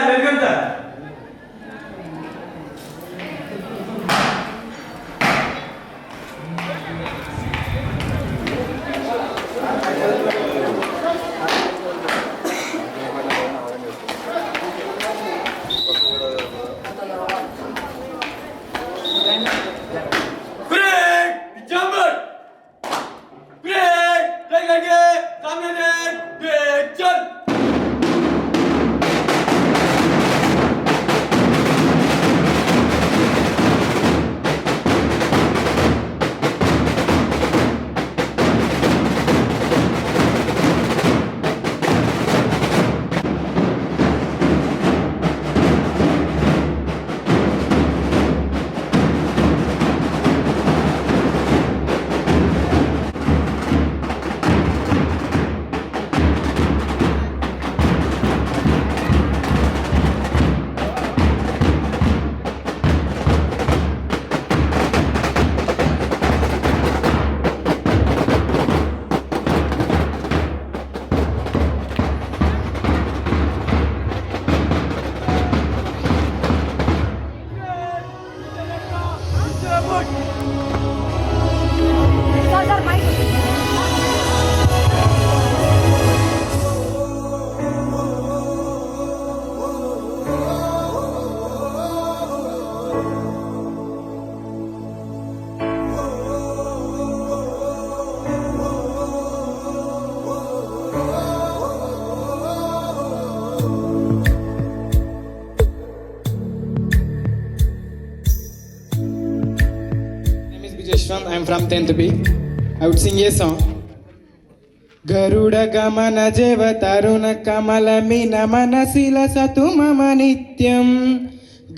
Welcome sir. I'm from 10th B. I would sing a song. Garuda gamana jeva taruna kamala mina manasila satu mama nityam.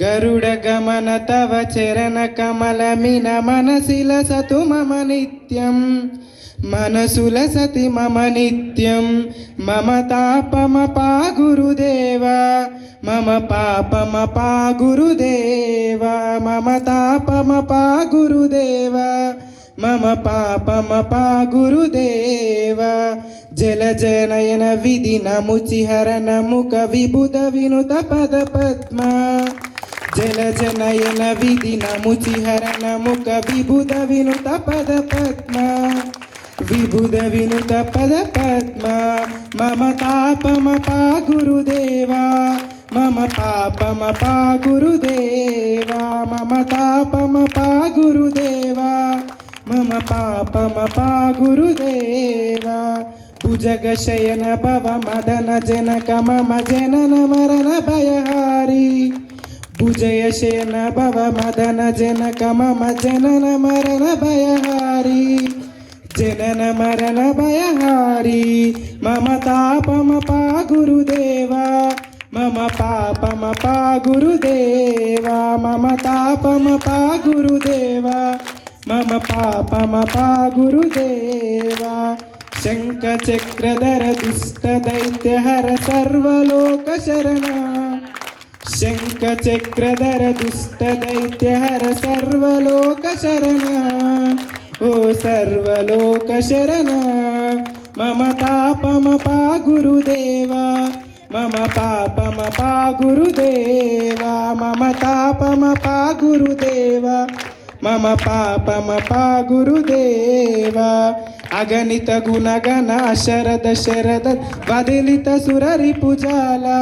Garuda gamana tava cherana kamala mina manasila satu mama nityam. Manasula sati mama nityam. Mama tapama pa gurudeva. Mama papama pa gurudeva. Mama tapama pa gurudeva. Mama papama pa gurudeva. Jalajanayana vidina muchiharana mukha vibhuda vinuta pada padma. Jalajanayana vidina muchiharana mukha vibhuda vinuta pada padma. Vibhuda vinuta pada padma. Mama tapama pa gurudeva. Mama papama pa gurudeva. Mama tapama pa gurudeva. Mama papama pa gurudeva. Bhujaga shayana bhava madana janaka mama janana marana bhayahari. Bhujaya shayana bhava madana janaka mama janana marana bhayahari. Janana marana bhayahari. Mama tapama pa gurudeva. Mama papama pa gurudeva. Mama tapama pa gurudeva. Mama papama pa gurudeva. Shanka chakradhara dusta daityahara sarvaloka sharana. Shanka chakradhara dusta daityahara sarvaloka sharana. Oh sarvaloka sharana. Mama papama pa gurudeva. Mama papama pa gurudeva. Mama tapama pa gurudeva. Mama papama pa gurudeva. Aganita gunagana sharada sharada vadilita surari pujala.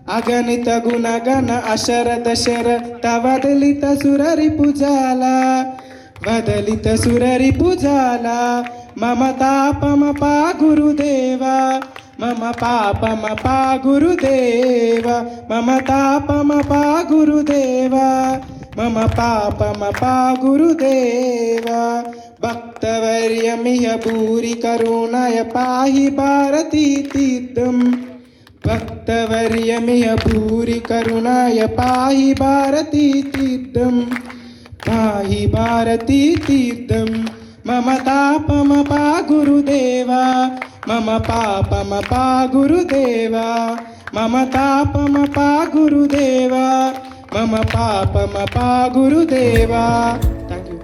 Aganita gunagana asharada sharada vadilita surari pujala. Vadalita surari pujala. Mama tapama pa gurudeva. Mama papama pa gurudeva. Mama tapama pa gurudeva. Mama papama pa gurudeva. Bhaktavaryamiya bhuri karunaya pahi bharati tirtham. Bhaktavaryamiya bhuri karunaya pahi bharati tirtham. Pahi bharati tirtham. Mama tapama pa gurudeva. Mama papama pa gurudeva. Mama tapama pa gurudeva. మమ పాపమపా గురుదేవా. Thank you.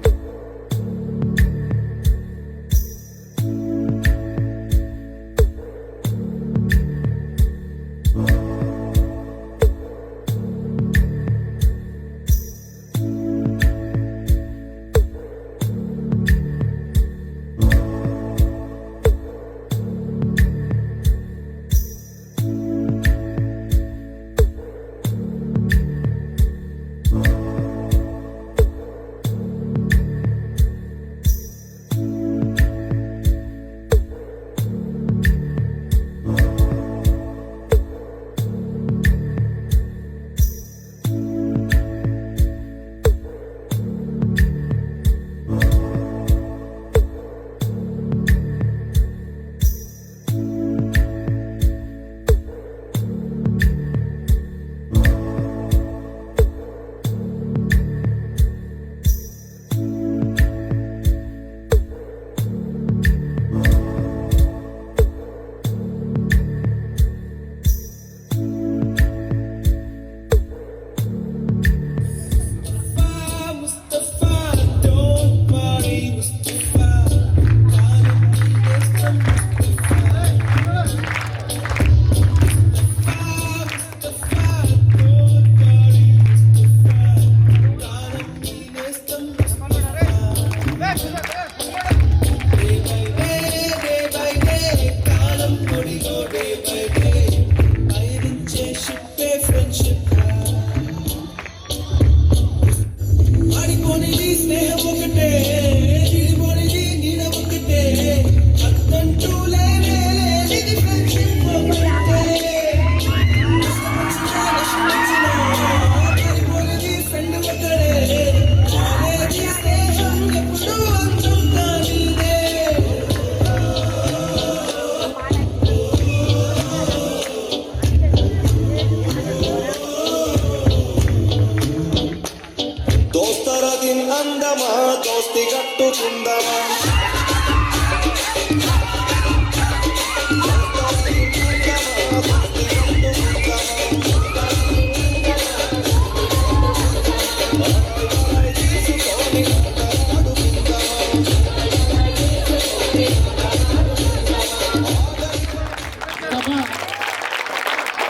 అందమా దోస్తి కట్టుకుందమా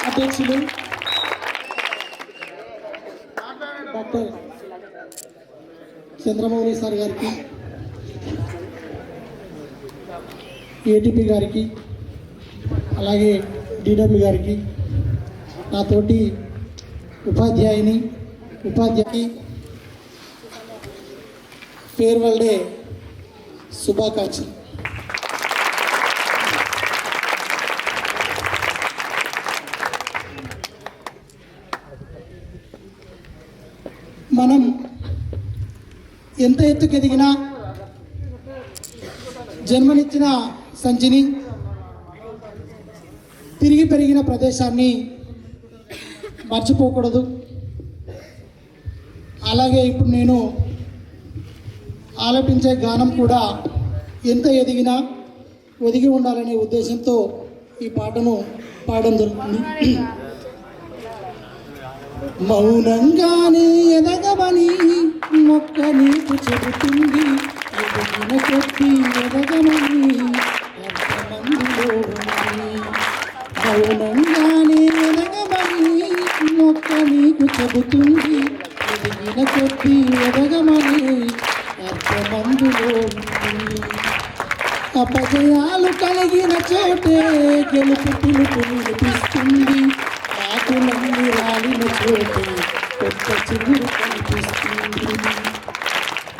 అధ్యక్షులు doctor Chandramouli sir గారికి, ATP గారికి, అలాగే DW గారికి, నాతోటి ఉపాధ్యాయుకి ఫేర్వెల్ డే శుభాకాంక్షలు. మనం ఎంత ఎత్తుకెదిగినా జన్మనిచ్చిన సంచిని, తిరిగి పెరిగిన ప్రదేశాన్ని మర్చిపోకూడదు. అలాగే ఇప్పుడు నేను ఆలపించే గానం కూడా ఎంత ఎదిగినా ఒదిగి ఉండాలనే ఉద్దేశంతో ఈ పాటను పాడడం జరుగుతుంది. మౌనంగానే ఎదగమని మొక్క నీకు చెబుతుంది, ఎదిగిన కొద్ది ఎదగమని అర్థమందులో ఉంది. మౌనంగానే ఎదగమని మొక్క నీకు చెబుతుంది, ఎదిగిన కొద్ది ఎదగమని అర్థమందులో ఉంది. అపజయాలు కలిగిన చోటే గెలుపు పిలుపు వినిపిస్తుంది, ఆకులన్నీ రాలిన చోటే కొత్త చిగురు కనిపిస్తుంది.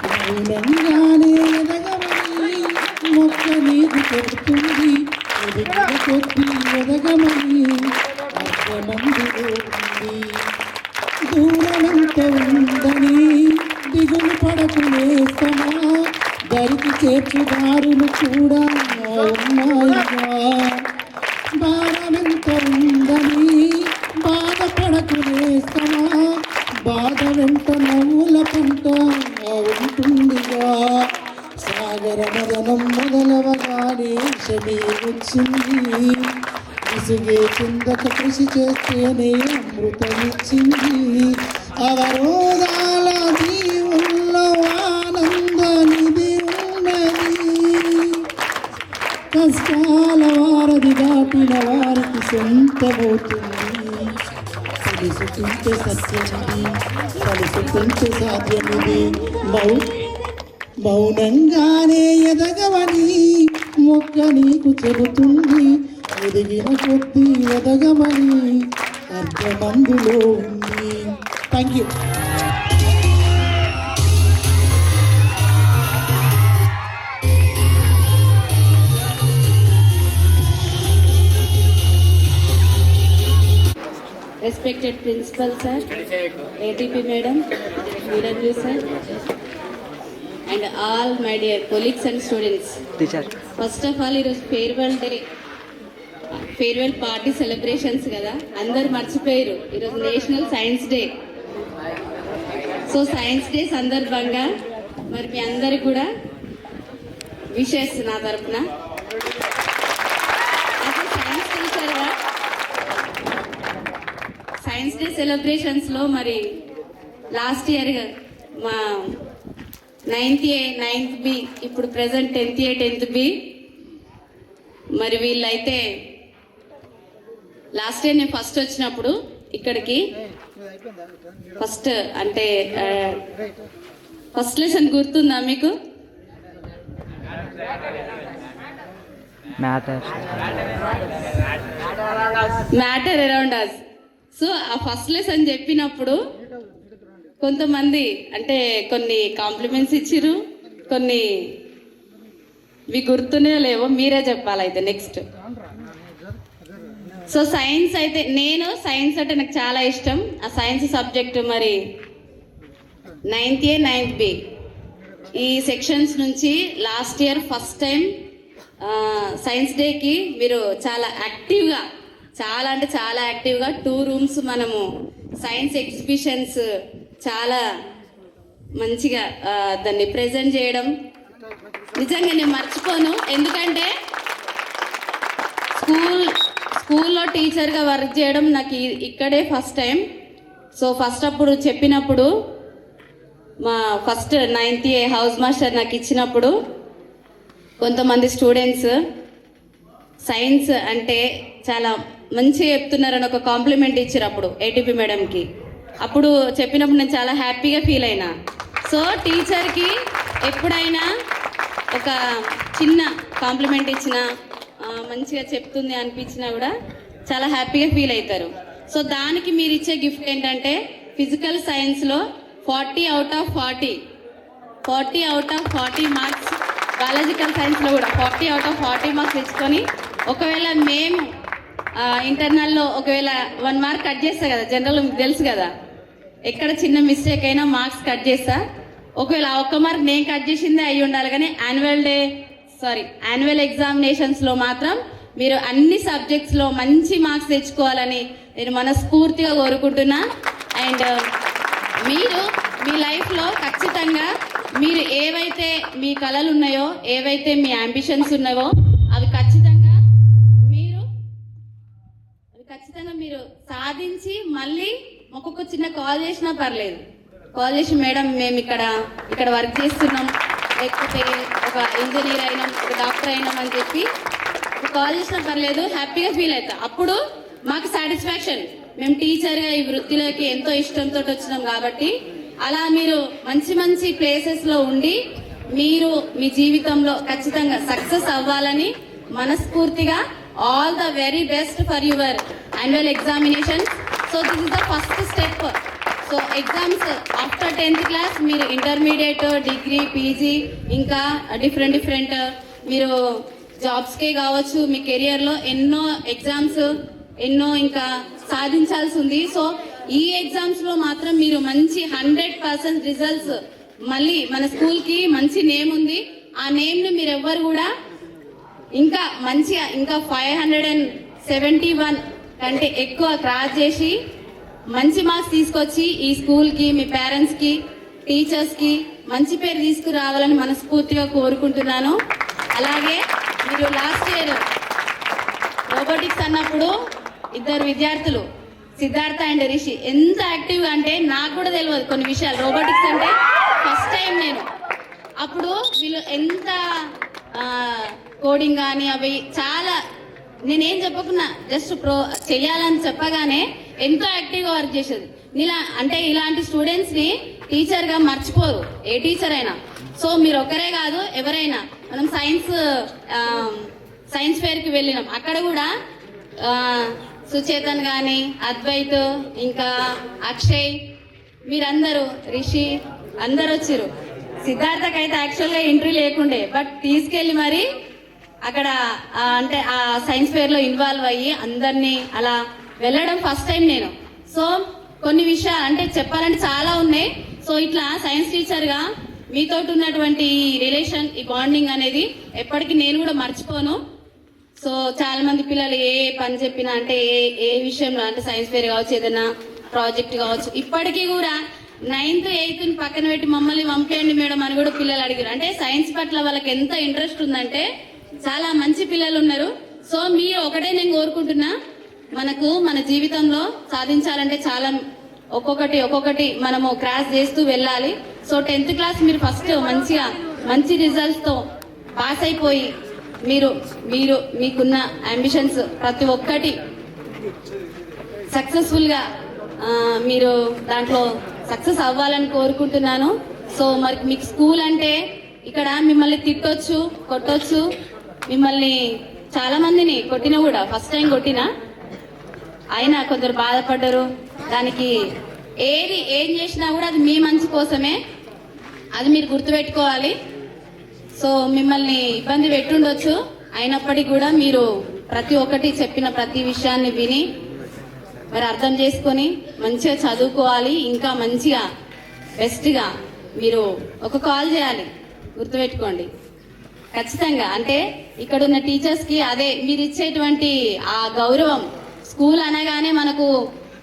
మౌనంగానే ఎదగమని మొక్క నీకు చెబుతుంది, ఎదిగిన కొద్ది ఎదగమని అర్థమందులో ఉంది. దూరమంత ఉందని దిగులు పడకునేస్తమా, దరికి చేర్చు దారులు కూడా ఉన్నాయిగా. భారమెంత ఉందని బాధపడకునేస్తమా, బాధ వెంట నవ్వుల పంట ఉంటుందిగా. సాగర మదనం మొదలవగానే శమీ వచ్చింది, విసుగే కిందక కృషి చేస్తేనే అమృతమిచ్చింది. అవరోధాల దీవుల్లో ఆనంద నిధి ఉన్నది. కష్టాల వారధి దాటిన వారికి సొంతమవుతుంది. తెలుసుకుంటే సత్యమిది, తెలుసుకుంటే సాధ్యమిది. మౌనంగానే ఎదగవని మొక్క నీకు చెబుతుంది. ఎదిగిన కొద్దీ ఎదగమని అర్థమందులో ఉంది. Thank you. Respected Principal Sir, ATP Madam, VW Sir, and all my dear colleagues and students. Teacher. First of all, it was farewell day, farewell party celebrations kada. Andaru marchipoyaru. It was National Science Day. So Science Day సందర్భంగా మరి మీ అందరికి కూడా wishes నా తరపున. Science టీచర్గా science day సెలబ్రేషన్స్లో మరి last year మా 9th B, ఇప్పుడు ప్రజెంట్ 10th బి, మరి వీళ్ళైతే లాస్ట్ ఇయర్ నేను ఫస్ట్ వచ్చినప్పుడు ఇక్కడికి ఫస్ట్ అంటే ఫస్ట్ లెసన్ గుర్తుందా మీకు? Matter around us. సో ఆ ఫస్ట్ లెసన్ చెప్పినప్పుడు కొంతమంది అంటే కొన్ని కాంప్లిమెంట్స్ ఇచ్చిర్రు, కొన్ని ఇవి గుర్తునే లేవో మీరే చెప్పాలైతే నెక్స్ట్. సో సైన్స్ అయితే నేను సైన్స్ అంటే నాకు చాలా ఇష్టం. ఆ సైన్స్ సబ్జెక్ట్ మరి 9th బి ఈ సెక్షన్స్ నుంచి last year first time science డేకి మీరు చాలా యాక్టివ్గా, చాలా అంటే చాలా యాక్టివ్గా 2 rooms మనము సైన్స్ ఎగ్జిబిషన్స్ చాలా మంచిగా దాన్ని ప్రెజెంట్ చేయడం నిజంగా నేను మర్చిపోను. ఎందుకంటే స్కూల్లో టీచర్గా వర్క్ చేయడం నాకు ఇక్కడే ఫస్ట్ టైం. సో ఫస్ట్ అప్పుడు చెప్పినప్పుడు మా ఫస్ట్ 9th హౌస్ మాస్టర్ నాకు ఇచ్చినప్పుడు కొంతమంది స్టూడెంట్స్ సైన్స్ అంటే చాలా మంచిగా చెప్తున్నారని ఒక కాంప్లిమెంట్ ఇచ్చారు అప్పుడు ఏటీపీ మేడంకి. అప్పుడు చెప్పినప్పుడు నేను చాలా హ్యాపీగా ఫీల్ అయినా. సో టీచర్కి ఎప్పుడైనా ఒక చిన్న కాంప్లిమెంట్ ఇచ్చినా మంచిగా చెప్తుంది అనిపించినా కూడా చాలా హ్యాపీగా ఫీల్ అవుతారు. సో దానికి మీరు ఇచ్చే గిఫ్ట్ ఏంటంటే ఫిజికల్ సైన్స్లో 40 out of 40 మార్క్స్, బయాలజికల్ సైన్స్లో కూడా 40 out of 40 మార్క్స్ తెచ్చుకొని, ఒకవేళ మేము ఇంటర్నల్లో ఒకవేళ 1 మార్క్ కట్ చేస్తా కదా, జనరల్ మీకు తెలుసు కదా, ఎక్కడ చిన్న మిస్టేక్ అయినా మార్క్స్ కట్ చేస్తా. ఒకవేళ ఆ 1 మార్క్ నేను కట్ చేసిందే అయి ఉండాలి, కానీ యాన్యువల్ ఎగ్జామినేషన్స్లో మాత్రం మీరు అన్ని సబ్జెక్ట్స్లో మంచి మార్క్స్ తెచ్చుకోవాలని నేను మనస్ఫూర్తిగా కోరుకుంటున్నా. అండ్ మీరు మీ లైఫ్లో ఖచ్చితంగా మీరు ఏవైతే మీ కళలు ఉన్నాయో, ఏవైతే మీ అంబిషన్స్ ఉన్నాయో అవి ఖచ్చితంగా మీరు సాధించి మళ్ళీ ఒక్కొక్క చిన్న కాల్ చేసినా పర్లేదు, కాల్ చేసి మేడం మేము ఇక్కడ వర్క్ చేస్తున్నాం, లేకపోతే ఒక ఇంజనీర్ అయినాం, ఒక డాక్టర్ అయినాం అని చెప్పి కాల్ చేసినా పర్లేదు, హ్యాపీగా ఫీల్ అవుతా. అప్పుడు మాకు సాటిస్ఫాక్షన్, మేము టీచర్గా ఈ వృత్తిలోకి ఎంతో ఇష్టంతో వచ్చినాం కాబట్టి. అలా మీరు మంచి మంచి ప్లేసెస్లో ఉండి మీరు మీ జీవితంలో ఖచ్చితంగా సక్సెస్ అవ్వాలని మనస్ఫూర్తిగా all the very best for your annual examination. So this is the first step. So exams after 10th class మీరు ఇంటర్మీడియట్, డిగ్రీ, పీజీ, ఇంకా డిఫరెంట్ మీరు జాబ్స్కే కావచ్చు, మీ కెరియర్లో ఎన్నో ఎగ్జామ్స్ ఎన్నో ఇంకా సాధించాల్సి ఉంది. సో ఈ ఎగ్జామ్స్లో మాత్రం మీరు మంచి 100% రిజల్ట్స్, మళ్ళీ మన స్కూల్కి మంచి నేమ్ ఉంది, ఆ నేమ్ని మీరు ఎవ్వరు కూడా ఇంకా మంచిగా ఇంకా 571 కంటే ఎక్కువ క్రాస్ చేసి మంచి మార్క్స్ తీసుకొచ్చి ఈ స్కూల్కి, మీ పేరెంట్స్కి, టీచర్స్కి మంచి పేరు తీసుకురావాలని మనస్ఫూర్తిగా కోరుకుంటున్నాను. అలాగే మీరు లాస్ట్ ఇయర్ రోబోటిక్స్ అన్నప్పుడు 2 విద్యార్థులు సిద్ధార్థ అండ్ రిషి ఎంత యాక్టివ్గా అంటే నాకు కూడా తెలియదు కొన్ని విషయాలు. రోబోటిక్స్ అంటే ఫస్ట్ టైం నేను. అప్పుడు వీళ్ళు ఎంత కోడింగ్ కానీ అవి చాలా నేనేం చెప్పకున్నా జస్ట్ చెయ్యాలని చెప్పగానే ఎంతో యాక్టివ్గా వర్క్ చేసేది. అంటే ఇలాంటి స్టూడెంట్స్ని టీచర్గా మర్చిపోరు ఏ టీచర్ అయినా. సో మీరు ఒక్కరే కాదు, ఎవరైనా. మనం సైన్స్ ఫేర్కి వెళ్ళినాం, అక్కడ కూడా సుచేతన్ కానీ, అద్వైత్, ఇంకా అక్షయ్, మీరందరూ, రిషి అందరు వచ్చారు. సిద్ధార్థకి అయితే యాక్చువల్గా ఎంట్రీ లేకుండే, బట్ తీసుకెళ్ళి మరి అక్కడ అంటే ఆ సైన్స్ ఫేర్లో ఇన్వాల్వ్ అయ్యి అందరినీ అలా వెళ్ళడం ఫస్ట్ టైం నేను. సో కొన్ని విషయాలు అంటే చెప్పాలంటే చాలా ఉన్నాయి. సో ఇట్లా సైన్స్ టీచర్గా మీతో ఉన్నటువంటి రిలేషన్, ఈ బాండింగ్ అనేది ఎప్పటికీ నేను కూడా మర్చిపోను. సో చాలా మంది పిల్లలు ఏ పని చెప్పినా అంటే ఏ విషయంలో అంటే సైన్స్ ఫేర్ కావచ్చు, ఏదైనా ప్రాజెక్ట్ కావచ్చు, ఇప్పటికీ కూడా 9th 8th పక్కన పెట్టి మమ్మల్ని పంపేయండి మేడం అని కూడా పిల్లలు అడిగారు. అంటే సైన్స్ పట్ల వాళ్ళకి ఎంత ఇంట్రెస్ట్ ఉందంటే చాలా మంచి పిల్లలు ఉన్నారు. సో మీరు ఒకటే నేను కోరుకుంటున్నా, మనకు మన జీవితంలో సాధించాలంటే చాలా ఒక్కొక్కటి మనము క్రాస్ చేస్తూ వెళ్ళాలి. సో 10th క్లాస్ మీరు ఫస్ట్ మంచి రిజల్ట్స్తో పాస్ అయిపోయి మీరు మీకున్న అంబిషన్స్ ప్రతి ఒక్కటి సక్సెస్ఫుల్గా మీరు దాంట్లో సక్సెస్ అవ్వాలని కోరుకుంటున్నాను. సో మరి మీకు స్కూల్ అంటే ఇక్కడ మిమ్మల్ని తిట్టొచ్చు, కొట్టొచ్చు, మిమ్మల్ని చాలా మందిని కొట్టినా కూడా ఫస్ట్ టైం కొట్టినా అయినా కొందరు బాధపడ్డారు. దానికి ఏం చేసినా కూడా అది మీ మంచి కోసమే, అది మీరు గుర్తుపెట్టుకోవాలి. సో మిమ్మల్ని ఇబ్బంది పెట్టుండొచ్చు, అయినప్పటికీ కూడా మీరు ప్రతి ఒక్కటి చెప్పిన ప్రతి విషయాన్ని విని మరి అర్థం చేసుకొని మంచిగా చదువుకోవాలి. ఇంకా మంచిగా బెస్ట్గా మీరు ఒక కాల్ చేయాలి, గుర్తుపెట్టుకోండి ఖచ్చితంగా. అంటే ఇక్కడ ఉన్న టీచర్స్కి అదే మీరు ఇచ్చేటువంటి ఆ గౌరవం. స్కూల్ అనగానే మనకు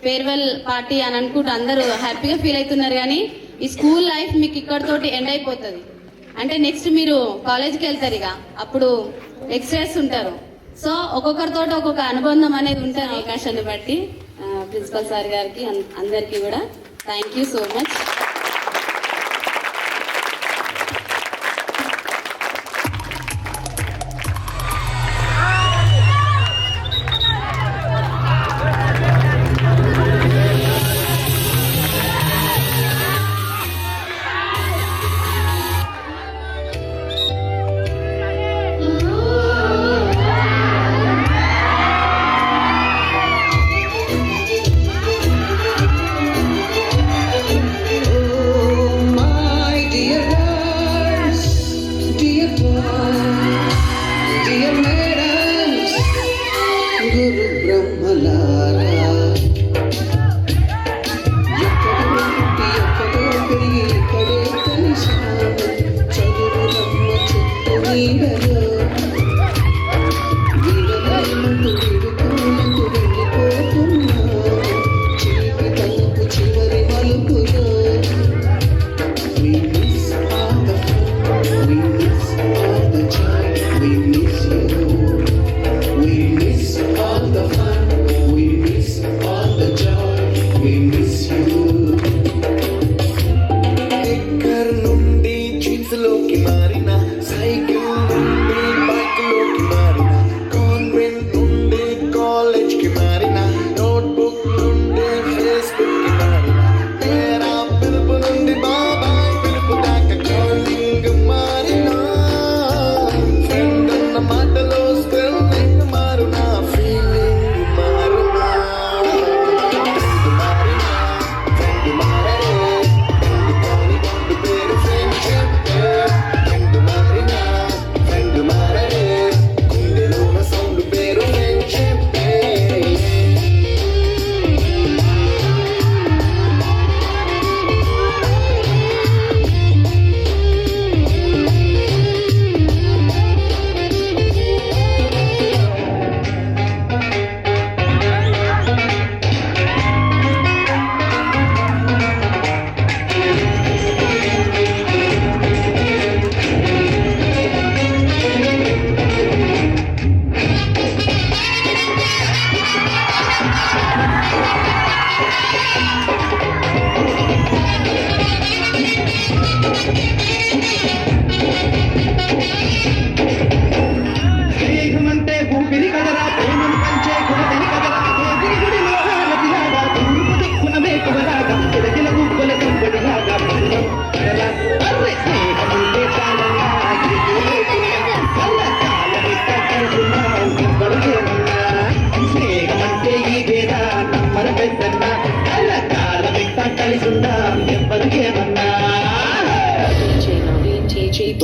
ఫేర్వెల్ పార్టీ అని అనుకుంటూ అందరూ హ్యాపీగా ఫీల్ అవుతున్నారు, కానీ ఈ స్కూల్ లైఫ్ మీకు ఇక్కడతోటి ఎండ్ అయిపోతుంది. అంటే నెక్స్ట్ మీరు కాలేజ్కి వెళ్తారు, ఇక అప్పుడు లెక్చరర్స్ ఉంటారు. సో ఒక్కొక్కరితో ఒక్కొక్క అనుబంధం అనేది ఉంటుంది. అవకాశాన్ని బట్టి ప్రిన్సిపల్ సార్ గారికి అందరికీ కూడా థ్యాంక్ యూ సో మచ్.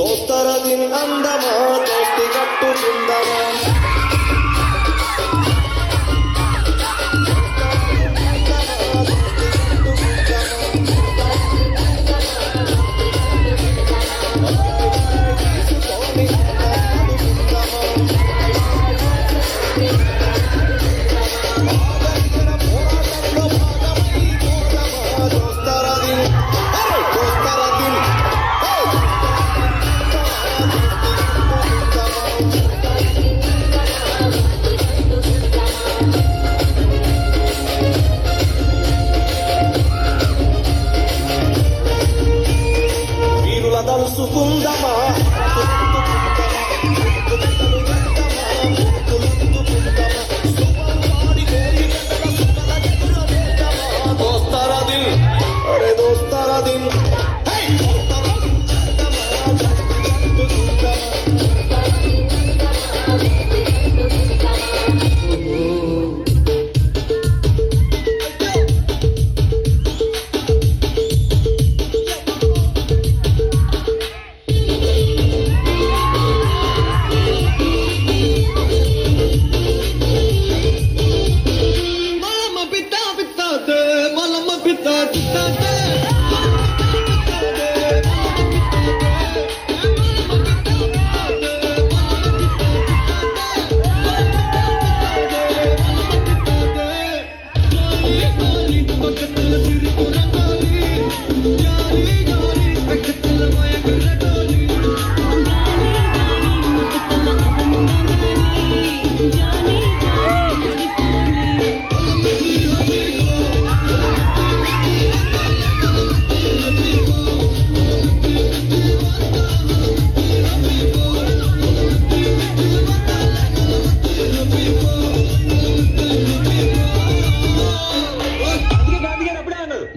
దోస్తరదిన్ అందమా దోస్తి కట్టుకుందమా తలుసుకుందమా దోస్తారా దిల్ అరే దోస్తారా దిల్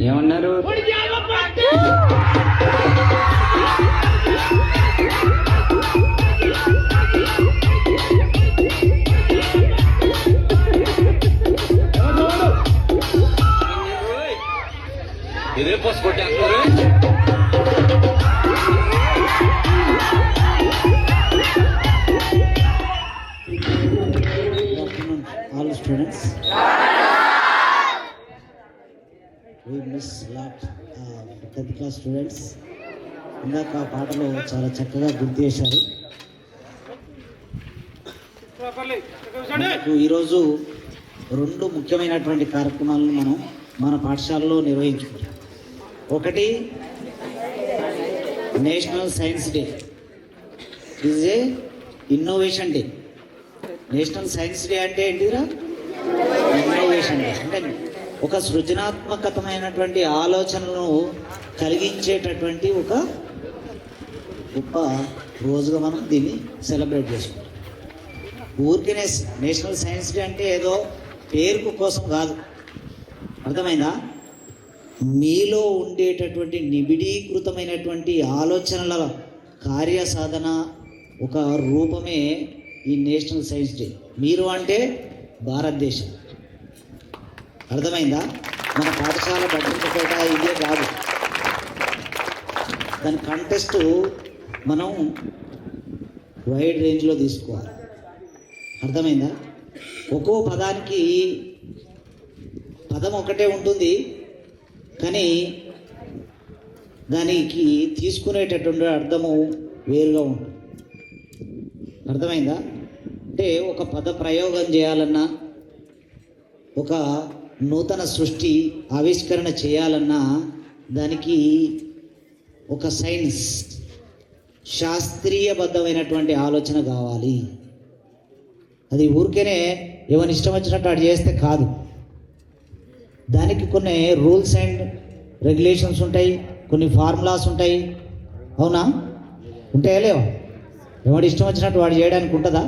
ఏమన్నారు? ఇదే పోస్ట్ కొట్టేస్తారు. All students, we miss lot 10th class students. ఇందాక ఆ పాటలో చాలా చక్కగా గుర్తు చేశారు. మనకు ఈరోజు 2 ముఖ్యమైనటువంటి కార్యక్రమాలను మనం మన పాఠశాలలో నిర్వహించుకుంటాం. ఒకటి national science day. Is a innovation day. National science day అంటే ఏంటిరా? ఇన్నోవేషన్ డే అంటే ఒక సృజనాత్మకతమైనటువంటి ఆలోచనలను కలిగించేటటువంటి ఒక గొప్ప రోజుగా మనం దీన్ని సెలబ్రేట్ చేసుకుంటాం. ఊరికనే నేషనల్ సైన్స్ డే అంటే ఏదో పేరుకు కోసం కాదు, అర్థమైందా? మీలో ఉండేటటువంటి నిబిడీకృతమైనటువంటి ఆలోచనల కార్యసాధన ఒక రూపమే ఈ నేషనల్ సైన్స్ డే. మీరు అంటే భారతదేశం, అర్థమైందా? మన పాఠశాల భద్రతపేట ఇదే కాదు, దాని కంటెస్ట్ మనం వైడ్ రేంజ్లో తీసుకోవాలి, అర్థమైందా? ఒక్కో పదానికి పదం ఒకటే ఉంటుంది, కానీ దానికి తీసుకునేటటువంటి అర్థము వేరుగా ఉంటుంది, అర్థమైందా? అంటే ఒక పద ప్రయోగం చేయాలన్నా, ఒక నూతన సృష్టి ఆవిష్కరణ చేయాలన్నా దానికి ఒక సైన్స్, శాస్త్రీయబద్ధమైనటువంటి ఆలోచన కావాలి. అది ఊరికేనే ఏమైనా ఇష్టం వచ్చినట్టు అటు చేస్తే కాదు. దానికి కొన్ని రూల్స్ అండ్ రెగ్యులేషన్స్ ఉంటాయి, కొన్ని ఫార్ములాస్ ఉంటాయి. అవునా? ఉంటాయా లేవా? ఎవడు ఇష్టం వచ్చినట్టు వాడు చేయడానికి ఉంటుందా?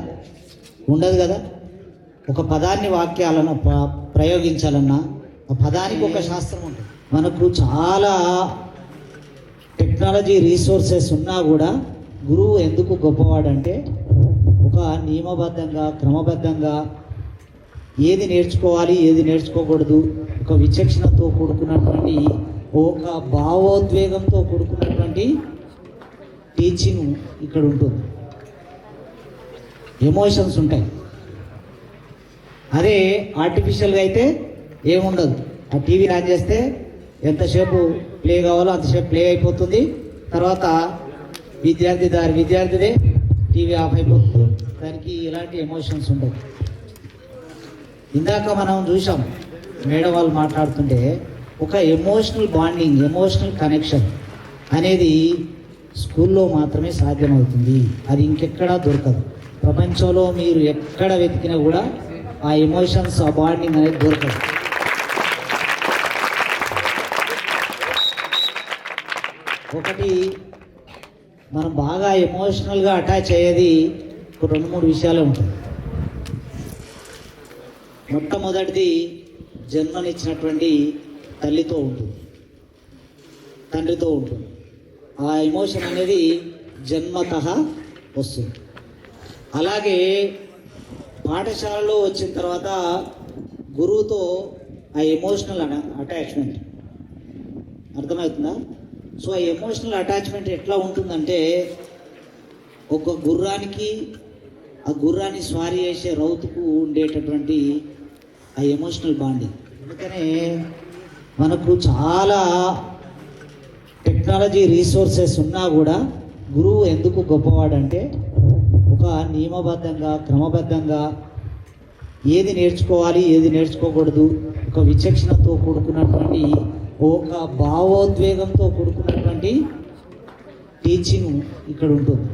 ఉండదు కదా. ఒక పదాన్ని వాక్యాలను ప్రయోగించాలన్నా ఆ పదానికి ఒక శాస్త్రం ఉంటుంది. మనకు చాలా టెక్నాలజీ రీసోర్సెస్ ఉన్నా కూడా గురువు ఎందుకు గొప్పవాడంటే ఒక నియమబద్ధంగా, క్రమబద్ధంగా ఏది నేర్చుకోవాలి, ఏది నేర్చుకోకూడదు, ఒక విచక్షణతో కూడుకున్నటువంటి, ఒక భావోద్వేగంతో కూడుకున్నటువంటి టీచింగ్ ఇక్కడ ఉంటుంది, ఎమోషన్స్ ఉంటాయి. అదే ఆర్టిఫిషియల్గా అయితే ఏముండదు. ఆ టీవీ ఆన్ చేస్తే ఎంతసేపు ప్లే కావాలో అంతసేపు ప్లే అయిపోతుంది. తర్వాత విద్యార్థిదే టీవీ ఆఫ్ అయిపోతుంది. దానికి ఎలాంటి ఎమోషన్స్ ఉండవు. ఇందాక మనం చూసాం మేడం వాళ్ళు మాట్లాడుతుంటే ఒక ఎమోషనల్ బాండింగ్, ఎమోషనల్ కనెక్షన్ అనేది స్కూల్లో మాత్రమే సాధ్యమవుతుంది. అది ఇంకెక్కడా దొరకదు. ప్రపంచంలో మీరు ఎక్కడ వెతికినా కూడా ఆ ఎమోషన్స్, ఆ బాండింగ్ అనేది దొరకదు. ఒకటి మనం బాగా ఎమోషనల్గా అటాచ్ అయ్యేది ఒక 2-3 విషయాలే ఉంటుంది. మొట్టమొదటిది జన్మనిచ్చినటువంటి తల్లితో ఉంటుంది, తండ్రితో ఉంటుంది. ఆ ఎమోషన్ అనేది జన్మతః వస్తుంది. అలాగే పాఠశాలలో వచ్చిన తర్వాత గురువుతో ఆ ఎమోషనల్ అటాచ్మెంట్ అర్థమవుతుందా? సో ఆ ఎమోషనల్ అటాచ్మెంట్ ఎట్లా ఉంటుందంటే ఒక గుర్రానికి ఆ గుర్రాన్ని స్వారీ చేసే రౌతుకు ఉండేటటువంటి ఆ ఎమోషనల్ బాండింగ్. అందుకనే మనకు చాలా టెక్నాలజీ రీసోర్సెస్ ఉన్నా కూడా గురువు ఎందుకు గొప్పవాడంటే ఒక నియమబద్ధంగా, క్రమబద్ధంగా ఏది నేర్చుకోవాలి, ఏది నేర్చుకోకూడదు, ఒక విచక్షణతో కూడుకున్నటువంటి, ఒక భావోద్వేగంతో కూడుకున్నటువంటి టీచింగ్ ఇక్కడ ఉంటుంది,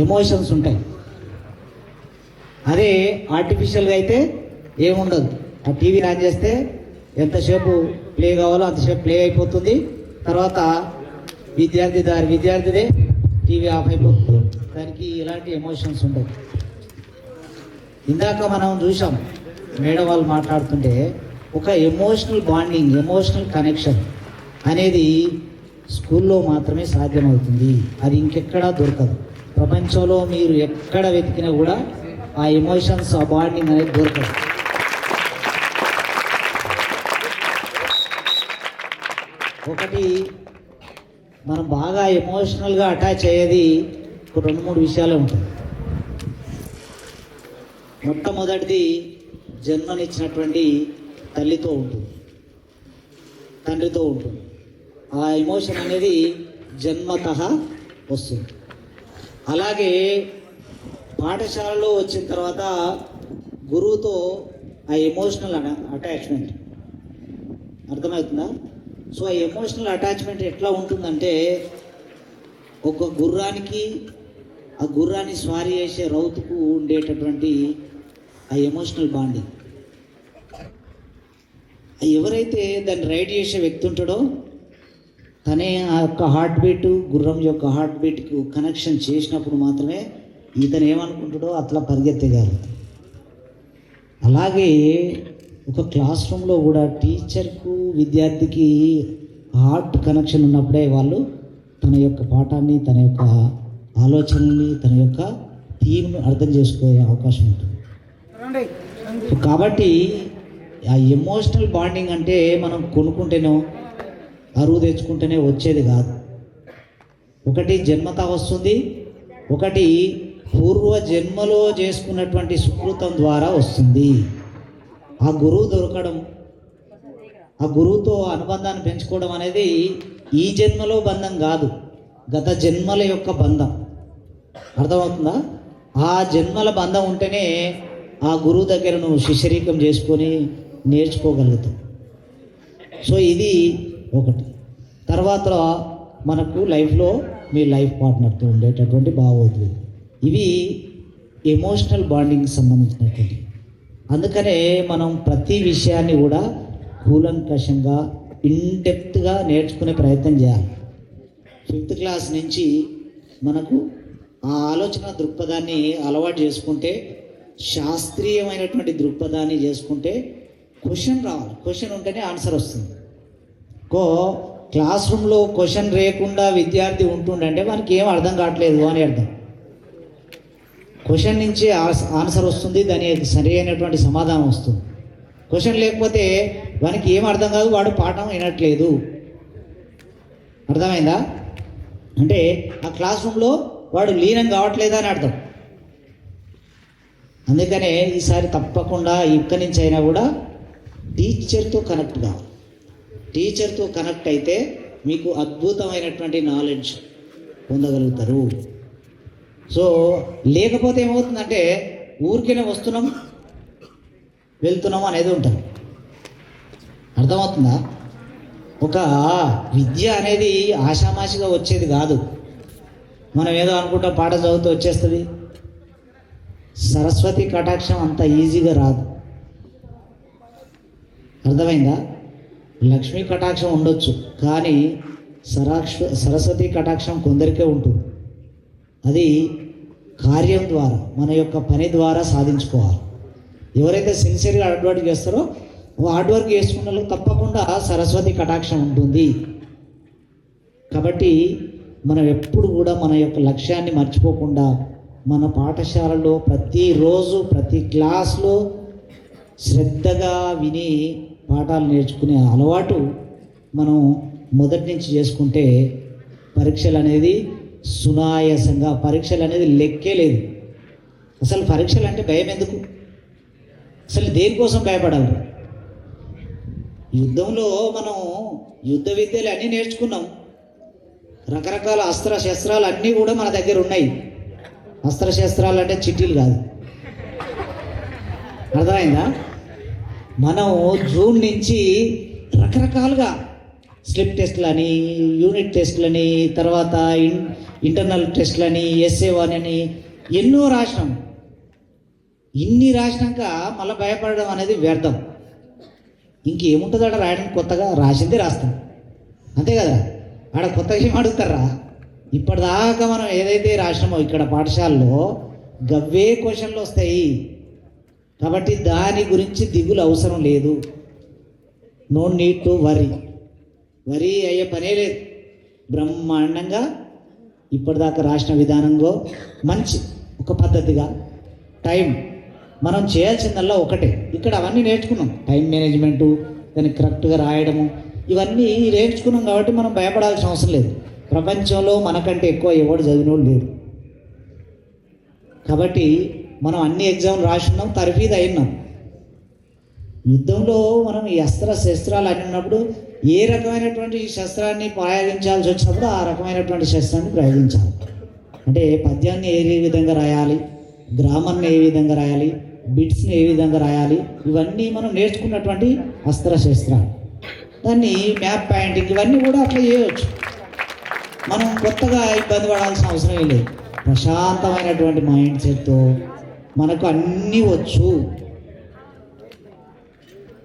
ఎమోషన్స్ ఉంటాయి. అదే ఆర్టిఫిషియల్గా అయితే ఏముండదు. ఆ టీవీ ఆన్ చేస్తే ఎంతసేపు ప్లే కావాలో అంతసేపు ప్లే అయిపోతుంది. తర్వాత విద్యార్థిదే టీవీ ఆఫ్ అయిపోతుంది. దానికి ఎలాంటి ఎమోషన్స్ ఉండవు. ఇందాక మనం చూసాం మేడం వాళ్ళు మాట్లాడుతుంటే ఒక ఎమోషనల్ బాండింగ్, ఎమోషనల్ కనెక్షన్ అనేది స్కూల్లో మాత్రమే సాధ్యమవుతుంది. అది ఇంకెక్కడా దొరకదు. ప్రపంచంలో మీరు ఎక్కడ వెతికినా కూడా ఆ ఎమోషన్స్, ఆ బాండింగ్ అనేది దొరకదు. ఒకటి మనం బాగా ఎమోషనల్గా అటాచ్ అయ్యేది ఒక 2-3 విషయాలే ఉంటుంది. మొట్టమొదటిది జన్మనిచ్చినటువంటి తల్లితో ఉంటుంది, తండ్రితో ఉంటుంది. ఆ ఎమోషన్ అనేది జన్మతః వస్తుంది. అలాగే పాఠశాలలో వచ్చిన తర్వాత గురువుతో ఆ ఎమోషనల్ అటాచ్మెంట్ అర్థమవుతుందా? సో ఆ ఎమోషనల్ అటాచ్మెంట్ ఎట్లా ఉంటుందంటే ఒక గుర్రానికి ఆ గుర్రాన్ని స్వారీ చేసే రౌతుకు ఉండేటటువంటి ఆ ఎమోషనల్ బాండింగ్. ఎవరైతే దాన్ని రైడ్ చేసే వ్యక్తి ఉంటాడో తనే ఆ యొక్క హార్ట్ బీట్, గుర్రం యొక్క హార్ట్ బీట్కు కనెక్షన్ చేసినప్పుడు మాత్రమే ఇతను ఏమనుకుంటాడో అట్లా పరిగెత్తగలరు. అలాగే ఒక క్లాస్ రూమ్లో కూడా టీచర్కు విద్యార్థికి హార్ట్ కనెక్షన్ ఉన్నప్పుడే వాళ్ళు తన యొక్క పాఠాన్ని, తన యొక్క ఆలోచనల్ని, తన యొక్క థీమ్ను అర్థం చేసుకునే అవకాశం ఉంటుంది. కాబట్టి ఆ ఎమోషనల్ బాండింగ్ అంటే మనం కొనుక్కుంటేనో అరువు తెచ్చుకుంటేనే వచ్చేది కాదు. ఒకటి జన్మత వస్తుంది, ఒకటి పూర్వ జన్మలో చేసుకున్నటువంటి సుకృతం ద్వారా వస్తుంది. ఆ గురువు దొరకడం, ఆ గురువుతో అనుబంధాన్ని పెంచుకోవడం అనేది ఈ జన్మలో బంధం కాదు, గత జన్మల యొక్క బంధం. అర్థమవుతుందా? ఆ జన్మల బంధం ఉంటేనే ఆ గురువు దగ్గర నువ్వు శిష్యరీకం చేసుకొని నేర్చుకోగలుగుతావు. సో ఇది ఒకటి. తర్వాత మనకు లైఫ్లో మీ లైఫ్ పార్ట్నర్తో ఉండేటటువంటి భావోద్వేగం, ఇవి ఎమోషనల్ బాండింగ్కి సంబంధించినటువంటి. అందుకనే మనం ప్రతి విషయాన్ని కూడా కూలంకషంగా, ఇన్డెప్త్గా నేర్చుకునే ప్రయత్నం చేయాలి. 5th క్లాస్ నుంచి మనకు ఆ ఆలోచన దృక్పథాన్ని అలవాటు చేసుకుంటే, శాస్త్రీయమైనటువంటి దృక్పథాన్ని చేసుకుంటే క్వశ్చన్ రావాలి. క్వశ్చన్ ఉంటేనే ఆన్సర్ వస్తుంది. క్లాస్ రూమ్లో క్వశ్చన్ లేకుండా విద్యార్థి ఉంటుండంటే మనకి ఏం అర్థం కావట్లేదు అని అర్థం. క్వశ్చన్ నుంచి ఆన్సర్ వస్తుంది, దానికి సరి అయినటువంటి సమాధానం వస్తుంది. క్వశ్చన్ లేకపోతే వానికి ఏం అర్థం కాదు, వాడు పాఠం వినట్లేదు. అర్థమైందా? అంటే ఆ క్లాస్ రూమ్లో వాడు లీనం కావట్లేదా అని అర్థం. అందుకనే ఈసారి తప్పకుండా ఇక్కడి నుంచి అయినా కూడా టీచర్తో కనెక్ట్ కావాలి. టీచర్తో కనెక్ట్ అయితే మీకు అద్భుతమైనటువంటి నాలెడ్జ్ పొందగలుగుతారు. సో లేకపోతే ఏమవుతుందంటే ఊరికైనా వస్తున్నాం వెళ్తున్నాం అనేది ఉంటుంది. అర్థమవుతుందా? ఒక విద్య అనేది ఆషామాషిగా వచ్చేది కాదు. మనం ఏదో అనుకుంటాం పాట చదువుతూ వచ్చేస్తుంది. సరస్వతి కటాక్షం అంత ఈజీగా రాదు. అర్థమైందా? లక్ష్మీ కటాక్షం ఉండొచ్చు, కానీ సరస్వతి కటాక్షం కొందరికే ఉంటుంది. అది కార్యం ద్వారా, మన యొక్క పని ద్వారా సాధించుకోవాలి. ఎవరైతే సిన్సియర్గా హార్డ్ వర్క్ చేస్తారో హార్డ్ వర్క్ చేసుకున్న వాళ్ళకి తప్పకుండా సరస్వతి కటాక్షం ఉంటుంది. కాబట్టి మనం ఎప్పుడు కూడా మన యొక్క లక్ష్యాన్ని మర్చిపోకుండా మన పాఠశాలలో ప్రతిరోజు ప్రతి క్లాస్లో శ్రద్ధగా విని పాఠాలు నేర్చుకునే అలవాటు మనం మొదటి నుంచి చేసుకుంటే పరీక్షలు అనేది సునాయాసంగా, పరీక్షలు అనేది లెక్కే లేదు. అసలు పరీక్షలు అంటే భయం ఎందుకు? అసలు దేనికోసం భయపడాలి? యుద్ధంలో మనం యుద్ధ విద్యలు అన్నీ నేర్చుకున్నాం. రకరకాల అస్త్ర శస్త్రాలు అన్నీ కూడా మన దగ్గర ఉన్నాయి. అస్త్రశస్త్రాలు అంటే చిట్టీలు కాదు. అర్థమైందా? మనం జూన్ నుంచి రకరకాలుగా స్లిప్ టెస్ట్లని, యూనిట్ టెస్ట్లని, తర్వాత ఇంటర్నల్ టెస్ట్లని, SA1 అని ఎన్నో రాసినాం. ఇన్ని రాసినాక మళ్ళీ భయపడడం అనేది వ్యర్థం. ఇంకేముంటుంది ఆడ రాయడానికి? కొత్తగా రాసిందే రాస్తాం, అంతే కదా. ఆడ కొత్తగా ఏం అడుగుతారా? ఇప్పటిదాకా మనం ఏదైతే రాసినామో ఇక్కడ పాఠశాలలో గవ్వే క్వశ్చన్లు వస్తాయి. కాబట్టి దాని గురించి దిగులు అవసరం లేదు. నో నీడ్ టు వరీ అయ్యే పనే లేదు. బ్రహ్మాండంగా ఇప్పటిదాకా రాసిన విధానంలో మంచి ఒక పద్ధతిగా టైం మనం చేయాల్సిందల్లా ఒకటే. ఇక్కడ అవన్నీ నేర్చుకున్నాం. టైం మేనేజ్మెంటు, దాన్ని కరెక్ట్గా రాయడము, ఇవన్నీ నేర్చుకున్నాం. కాబట్టి మనం భయపడాల్సిన అవసరం లేదు. ప్రపంచంలో మనకంటే ఎక్కువ ఎవడు చదివినోడు లేడు. కాబట్టి మనం అన్ని ఎగ్జామ్లు రాసున్నాం, తర్ఫీదు అయినాం. యుద్ధంలో మనం ఈ అస్త్ర శస్త్రాలు అని ఉన్నప్పుడు ఏ రకమైనటువంటి శస్త్రాన్ని ప్రయోగించాల్సి వచ్చినప్పుడు ఆ రకమైనటువంటి శస్త్రాన్ని ప్రయోగించాలి. అంటే పద్యాన్ని ఏ విధంగా రాయాలి, గ్రామర్ని ఏ విధంగా రాయాలి, బిట్స్ని ఏ విధంగా రాయాలి, ఇవన్నీ మనం నేర్చుకున్నటువంటి అస్త్ర శస్త్రాలు. దాన్ని మ్యాప్ పాయింటింగ్ ఇవన్నీ కూడా అట్లా చేయవచ్చు. మనం కొత్తగా ఇబ్బంది పడాల్సిన అవసరం లేదు. ప్రశాంతమైనటువంటి మైండ్ సెట్తో మనకు అన్నీ వచ్చు,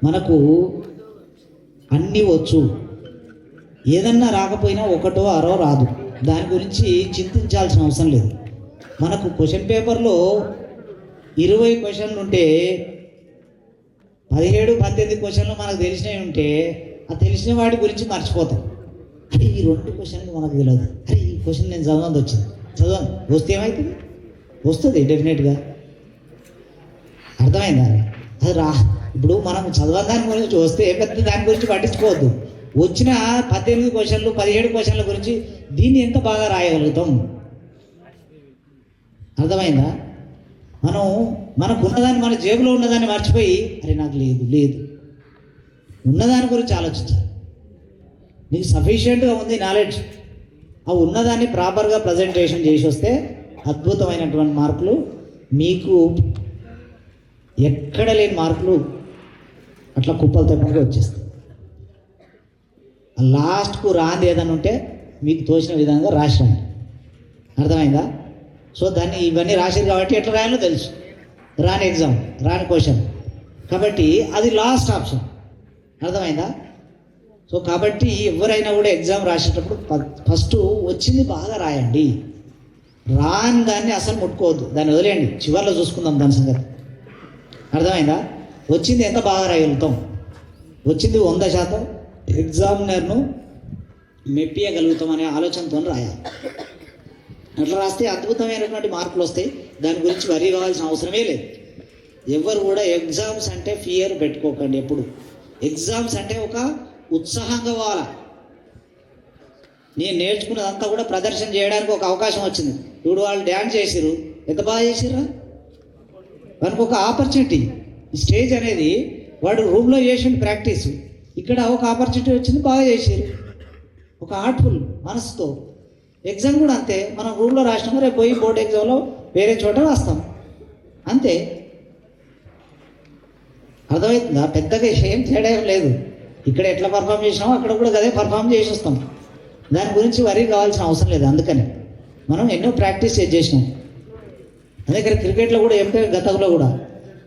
మనకు అన్నీ వచ్చు. ఏదన్నా రాకపోయినా ఒకటో అరో రాదు, దాని గురించి చింతించాల్సిన అవసరం లేదు. మనకు క్వశ్చన్ పేపర్లో 20 క్వశ్చన్లు ఉంటే 17-18 క్వశ్చన్లు మనకు తెలిసినవి ఉంటే ఆ తెలిసిన వాటి గురించి మర్చిపోతాం. అరే ఈ 2 క్వశ్చన్లు మనకు తెలియదు, అరే ఈ క్వశ్చన్ నేను చదవంది వచ్చింది, చదవండి వస్తే ఏమవుతుంది? వస్తుంది డెఫినెట్గా. అర్థమైందా? అది ఇప్పుడు మనం చదవని దాని గురించి వస్తే పెద్ద దాని గురించి పట్టించుకోవద్దు. వచ్చిన 18 క్వశ్చన్లు 17 క్వశ్చన్ల గురించి దీన్ని ఎంత బాగా రాయగలుగుతాం? అర్థమైందా? మనకు ఉన్నదాన్ని, మన జేబులో ఉన్నదాన్ని మర్చిపోయి అరే నాకు లేదు ఉన్నదాని గురించి ఆలోచించాలి. నీకు సఫిషియెంట్గా ఉంది నాలెడ్జ్, ఆ ఉన్నదాన్ని ప్రాపర్గా ప్రజెంటేషన్ చేసి వస్తే అద్భుతమైనటువంటి మార్కులు, మీకు ఎక్కడ లేని మార్కులు అట్లా కుప్పలు తెప్పగా వచ్చేస్తాయి. లాస్ట్కు రాంది ఏదైనా ఉంటే మీకు తోచిన విధంగా రాసి రండి. అర్థమైందా? సో దాన్ని ఇవన్నీ రాసేది కాబట్టి ఎట్లా రాయాలో తెలుసు. రాని ఎగ్జామ్, రాని క్వశ్చన్, కాబట్టి అది లాస్ట్ ఆప్షన్. అర్థమైందా? సో కాబట్టి ఎవరైనా కూడా ఎగ్జామ్ రాసేటప్పుడు ఫస్ట్ వచ్చింది బాగా రాయండి. రాని దాన్ని అసలు ముట్టుకోవద్దు, దాన్ని వదిలేయండి, చివరిలో చూసుకుందాం దాని సంగతి. అర్థమైందా? వచ్చింది ఎంత బాగా రాయగలుగుతాం, వచ్చింది 100% ఎగ్జామినర్ను మెప్పియగలుగుతాం అనే ఆలోచనతో రాయాలి. అట్లా రాస్తే అద్భుతమైనటువంటి మార్కులు వస్తాయి. దాని గురించి వరి కావాల్సిన అవసరమే లేదు. ఎవరు కూడా ఎగ్జామ్స్ అంటే ఫియర్ పెట్టుకోకండి. ఎప్పుడు ఎగ్జామ్స్ అంటే ఒక ఉత్సాహంగా పోవాలా. నేను నేర్చుకున్నదంతా కూడా ప్రదర్శన చేయడానికి ఒక అవకాశం వచ్చింది. ఇప్పుడు వాళ్ళు డ్యాన్స్ చేసిర్రు, ఎంత బాగా చేసిర్రా, వానికి ఒక ఆపర్చునిటీ. స్టేజ్ అనేది వాడు రూమ్లో చేసిన ప్రాక్టీస్, ఇక్కడ ఒక ఆపర్చునిటీ వచ్చింది, బాగా చేసారు. ఒక ఆర్ట్ఫుల్ మనసుతో. ఎగ్జామ్ కూడా అంతే, మనం రూమ్లో రాసినాము, రేపు పోయి బోర్డు ఎగ్జామ్లో వేరే చోట రాస్తాం అంతే. అర్థమవుతుందా? పెద్దగా ఏం తేడా ఏం లేదు. ఇక్కడ ఎట్లా పర్ఫామ్ చేసినామో అక్కడ కూడా అదే పర్ఫామ్ చేసి వస్తాం. దాని గురించి వరి కావాల్సిన అవసరం లేదు. అందుకని మనం ఎన్నో ప్రాక్టీస్ చేసినాం. అందుకని క్రికెట్లో కూడా ఏం గతంలో కూడా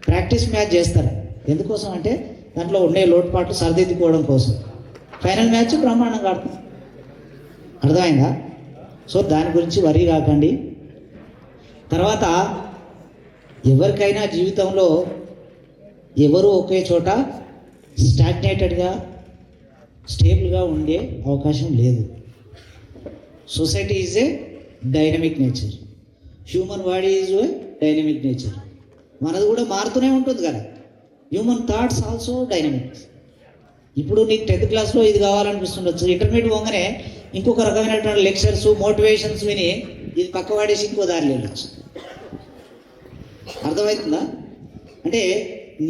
ప్రాక్టీస్ మ్యాచ్ చేస్తారు. ఎందుకోసం అంటే దాంట్లో ఉండే లోటుపాట్లు సరిదిద్దుకోవడం కోసం. ఫైనల్ మ్యాచ్ బ్రహ్మాండంగా ఆడతాం. అర్థమైందా? సో దాని గురించి వరి కాకండి. తర్వాత ఎవరికైనా జీవితంలో ఎవరు ఒకే చోట స్టాగ్నేటెడ్గా స్టేబుల్గా ఉండే అవకాశం లేదు. Society is a dynamic nature, human body is a dynamic nature. మనది కూడా మారుతూనే ఉంటుంది కదా. Human thoughts also dynamics. ఇప్పుడు నీకు 10th క్లాస్లో ఇది కావాలనిపిస్తుండొచ్చు, ఇంటర్మీడియట్ పోగానే ఇంకొక రకమైనటువంటి లెక్చర్స్ మోటివేషన్స్ విని ఇది పక్క వాడేసి ఇంకో దారి వెళ్ళచ్చు. అర్థమవుతుందా? అంటే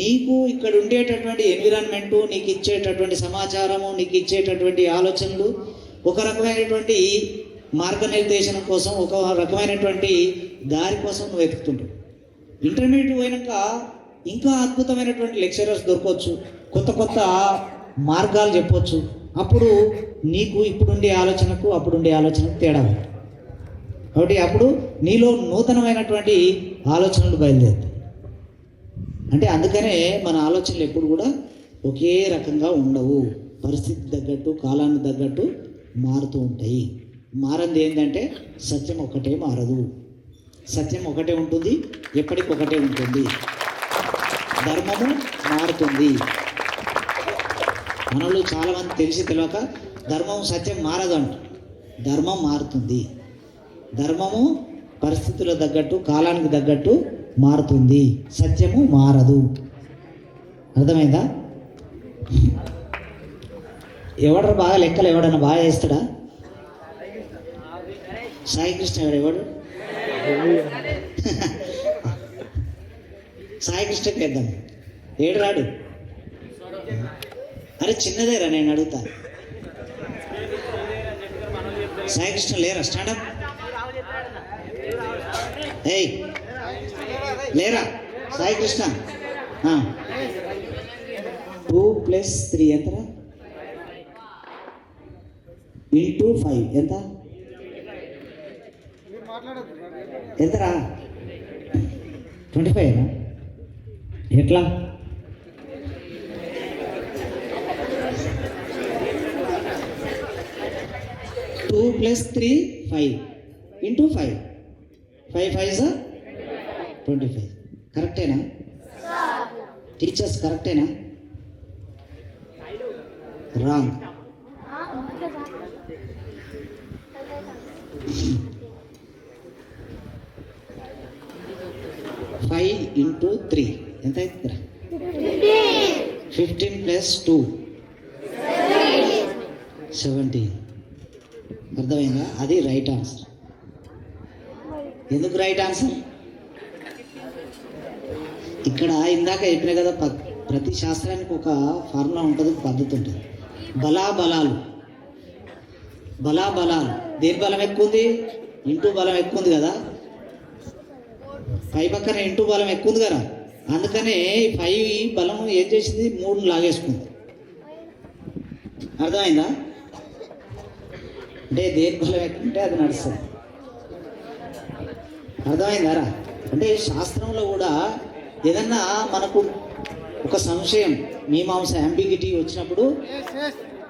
నీకు ఇక్కడ ఉండేటటువంటి ఎన్విరాన్మెంటు, నీకు ఇచ్చేటటువంటి సమాచారము, నీకు ఇచ్చేటటువంటి ఆలోచనలు ఒక రకమైనటువంటి మార్గనిర్దేశనం కోసం, ఒక రకమైనటువంటి దారి కోసం నువ్వు వెతుకుతుంటావు. ఇంటర్మీడియట్ పోయినాక ఇంకా అద్భుతమైనటువంటి లెక్చరర్స్ దొరకవచ్చు, కొత్త కొత్త మార్గాలు చెప్పవచ్చు. అప్పుడు నీకు ఇప్పుడుండే ఆలోచనకు అప్పుడుండే ఆలోచనకు తేడా ఉంది. కాబట్టి అప్పుడు నీలో నూతనమైనటువంటి ఆలోచనలు బయలుదేరుతాయి. అంటే అందుకనే మన ఆలోచనలు ఎప్పుడు కూడా ఒకే రకంగా ఉండవు. పరిస్థితి తగ్గట్టు, కాలానికి తగ్గట్టు మారుతూ ఉంటాయి. మారంది ఏంటంటే సత్యం ఒకటే మారదు. సత్యం ఒకటే ఉంటుంది, ఎప్పటికొకటే ఉంటుంది. ధర్మము మారుతుంది. మనలో చాలామంది తెలిసి తెలియక ధర్మం సత్యం మారదు అంట. ధర్మం మారుతుంది. ధర్మము పరిస్థితుల తగ్గట్టు, కాలానికి తగ్గట్టు మారుతుంది. సత్యము మారదు. అర్థమైందా? ఎవడు బాగా లెక్కలు ఎవడన్నా బాగా చేస్తాడా? సాయి కృష్ణ ఎవడు? సాయి కృష్ణకి వేద్దాం. ఏడు రాడు. అరే చిన్నదేరా, నేను అడుగుతా. సాయి కృష్ణ లేరా? స్టాండప్. ఏయ్ లేరా సాయి కృష్ణ? 2 + 3 ఎంతరా? × 5 ఎంత? ఎంతరా? 25. ఎట్లా? టూ + 3 5 × 5. 5 5 25. కరెక్టేనా టీచర్స్? కరెక్టేనా? రాంగ్. 5 × 3 ఎంత అవుతుందిరా? 15 + 2 17. అర్థమైందా? అది రైట్ ఆన్సర్. ఎందుకు రైట్ ఆన్సర్? ఇక్కడ ఇందాక చెప్పిన కదా, ప్రతి శాస్త్రానికి ఒక ఫార్ములా ఉంటుంది, పద్ధతి ఉంటుంది. బలాబలాలు. బలాబలాలు దేని బలం ఎక్కువ ఉంది? ఇంటూ బలం ఎక్కువ ఉంది కదా. 5 పక్కన ఇంటూ బలం ఎక్కువ ఉంది కదా. అందుకనే 5 బలం ఏం చేసింది? 3 లాగేసుకుంది. అర్థమైందా? అంటే దేని బలం ఎక్కువ ఉంటే అది నడుస్తుంది. అర్థమైందారా? అంటే శాస్త్రంలో కూడా ఏదన్నా మనకు ఒక సంశయం, మీమాంస, అంబిగిటీ వచ్చినప్పుడు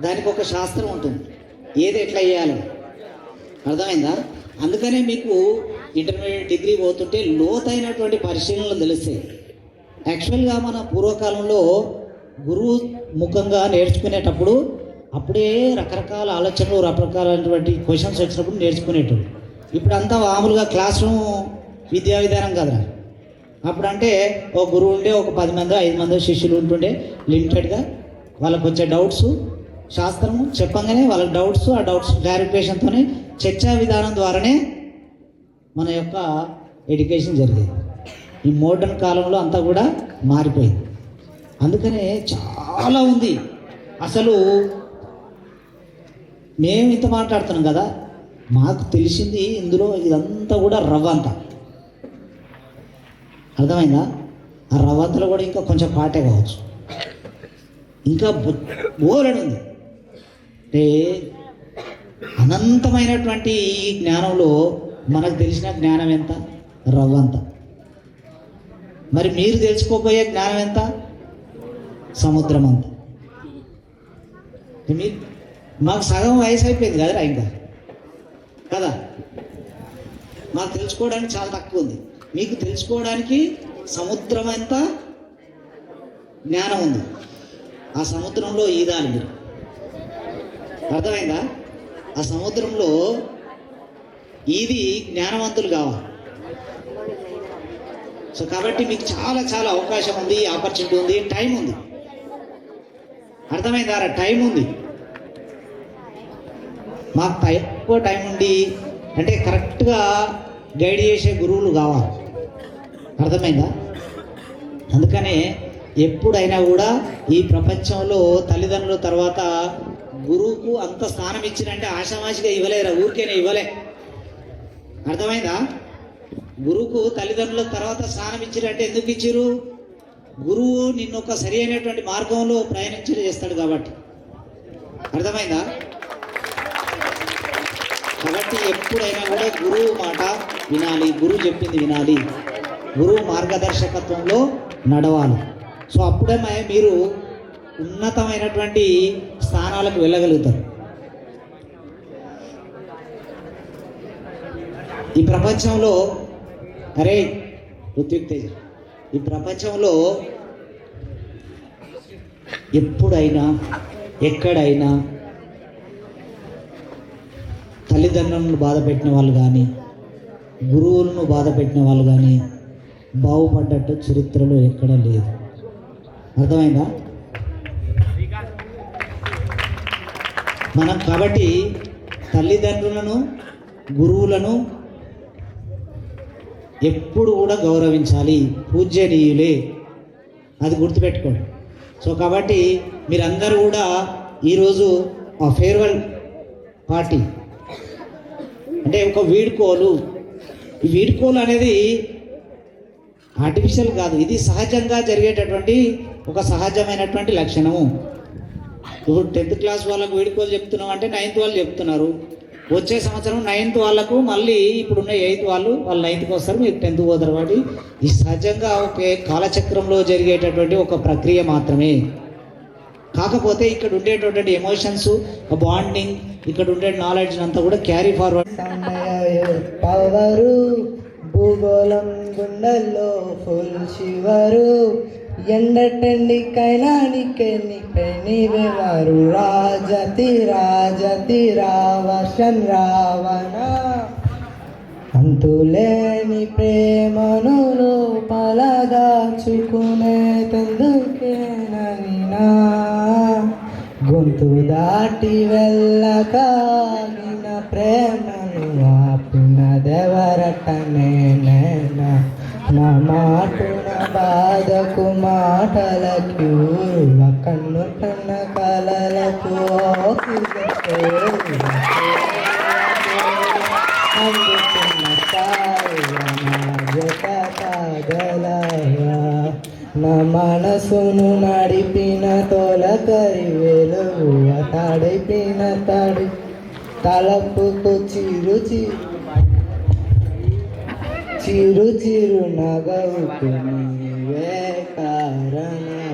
దానికి ఒక శాస్త్రం ఉంటుంది, ఏది ఎట్లా చేయాలి. అర్థమైందా? అందుకనే మీకు ఇంటర్మీడియట్ డిగ్రీ పోతుంటే లోతైనటువంటి పరిశీలనలు తెలుస్తాయి. యాక్చువల్గా మన పూర్వకాలంలో గురువు ముఖంగా నేర్చుకునేటప్పుడు అప్పుడే రకరకాల ఆలోచనలు, రకరకాలైనటువంటి క్వశ్చన్స్ వచ్చినప్పుడు నేర్చుకునేటప్పుడు. ఇప్పుడు అంతా మామూలుగా క్లాస్ రూమ్ విద్యా విధానం కదరా. అప్పుడు అంటే ఒక గురువు ఉండే, ఒక 10 మందో 5 మందో శిష్యులు ఉంటుండే లిమిటెడ్గా. వాళ్ళకు వచ్చే డౌట్స్ శాస్త్రము చెప్పంగానే వాళ్ళకి డౌట్స్, ఆ డౌట్స్ క్లారిఫికేషన్తోనే చర్చా విధానం ద్వారానే మన యొక్క ఎడ్యుకేషన్ జరిగేది. ఈ మోడర్న్ కాలంలో అంతా కూడా మారిపోయింది. అందుకనే చాలా ఉంది. అసలు మేము ఇంత మాట్లాడుతున్నాం కదా, మాకు తెలిసింది ఇందులో ఇదంతా కూడా రవ్వంత. అర్థమైందా? ఆ రవ్వంతలో కూడా ఇంకా కొంచెం పాటే కావచ్చు, ఇంకా బోలెడు ఉంది. అంటే అనంతమైనటువంటి ఈ జ్ఞానంలో మనకు తెలిసిన జ్ఞానం ఎంత? రవ్వంత. మరి మీరు తెలుసుకోబోయే జ్ఞానం ఎంత? సముద్రం అంత. మీరు మాకు సగం వయసు అయిపోయింది కదరా ఇంకా, కదా? మాకు తెలుసుకోవడానికి చాలా తక్కువ ఉంది. మీకు తెలుసుకోవడానికి సముద్రం ఎంత జ్ఞానం ఉంది. ఆ సముద్రంలో ఈదాలి మీరు. అర్థమైందా? ఆ సముద్రంలో ఇది జ్ఞానవంతులు కావాలి. సో కాబట్టి మీకు చాలా చాలా అవకాశం ఉంది, ఆపర్చునిటీ ఉంది, టైం ఉంది. అర్థమైందా? టైం ఉంది. మాకు ఎక్కువ టైం ఉండి అంటే కరెక్ట్గా గైడ్ చేసే గురువులు కావాలి. అర్థమైందా? అందుకనే ఎప్పుడైనా కూడా ఈ ప్రపంచంలో తల్లిదండ్రుల తర్వాత గురువుకు అంత స్థానం ఇచ్చినంటే ఆషామాషిగా ఇవ్వలేరా, ఊరికేనే ఇవ్వలే. అర్థమైందా? గురువుకు తల్లిదండ్రుల తర్వాత స్థానం ఇచ్చిరంటే ఎందుకు ఇచ్చిరు? గురువు నిన్ను ఒక సరి అయినటువంటి మార్గంలో ప్రయాణించేలా చేస్తాడు కాబట్టి. అర్థమైందా? కాబట్టి ఎప్పుడైనా కూడా గురువు మాట వినాలి, గురువు చెప్పింది వినాలి, గురువు మార్గదర్శకత్వంలో నడవాలి. సో అప్పుడే మీరు ఉన్నతమైనటువంటి స్థానాలకు వెళ్ళగలుగుతారు. ఈ ప్రపంచంలో అరే ఋత్విక్ తేజ్, ఈ ప్రపంచంలో ఎప్పుడైనా ఎక్కడైనా తల్లిదండ్రులను బాధ పెట్టిన వాళ్ళు కానీ గురువులను బాధ పెట్టిన వాళ్ళు కానీ బాగుపడ్డట్టు చరిత్రలో ఎక్కడా లేదు. అర్థమైందా? మనం కాబట్టి తల్లిదండ్రులను గురువులను ఎప్పుడు కూడా గౌరవించాలి, పూజ్యనీయులే, అది గుర్తుపెట్టుకోండి. సో కాబట్టి మీరందరూ కూడా ఈరోజు ఆ ఫేర్వెల్ పార్టీ అంటే ఒక వీడ్కోలు. ఈ వీడ్కోలు అనేది ఆర్టిఫిషియల్ కాదు, ఇది సహజంగా జరిగేటటువంటి ఒక సహజమైనటువంటి లక్షణము. ఇప్పుడు 10th క్లాస్ వాళ్ళకు వీడ్కోలు చెప్తున్నాం అంటే 9th వాళ్ళు చెప్తున్నారు. వచ్చే సంవత్సరం 9th వాళ్ళకు మళ్ళీ ఇప్పుడున్న 8th వాళ్ళు 9th వస్తారు, మీరు 10th పోతారు. కాబట్టి ఇది సహజంగా ఒకే కాలచక్రంలో జరిగేటటువంటి ఒక ప్రక్రియ మాత్రమే. కాకపోతే ఇక్కడ ఉండేటటువంటి ఎమోషన్స్, బాండింగ్, ఇక్కడ ఉండే నాలెడ్జ్ అంతా కూడా క్యారీ ఫార్వర్డ్. పవరు భూగోళం గుండెల్లో ఫుల్ శివరు, ఎండటెండికైనా నీవేవారు, రాజతి రాజతి రావశం రావణ, అంతులేని ప్రేమను లోపల దాచుకునే తెందుకేననినా, గొంతు దాటి వెళ్ళకాగిన ప్రేమను ఆపినదెవరటనే నేనా, నా మాటున బాధకు మాటలకు కన్ను కన్న కలలకు అందుకున్న నా మనసును నడిపిన తొలకరి వెలుగు, తడిపిన తడి తలపుకు చిరు చిరు చిరు నగవుకు నీవే కారణమా.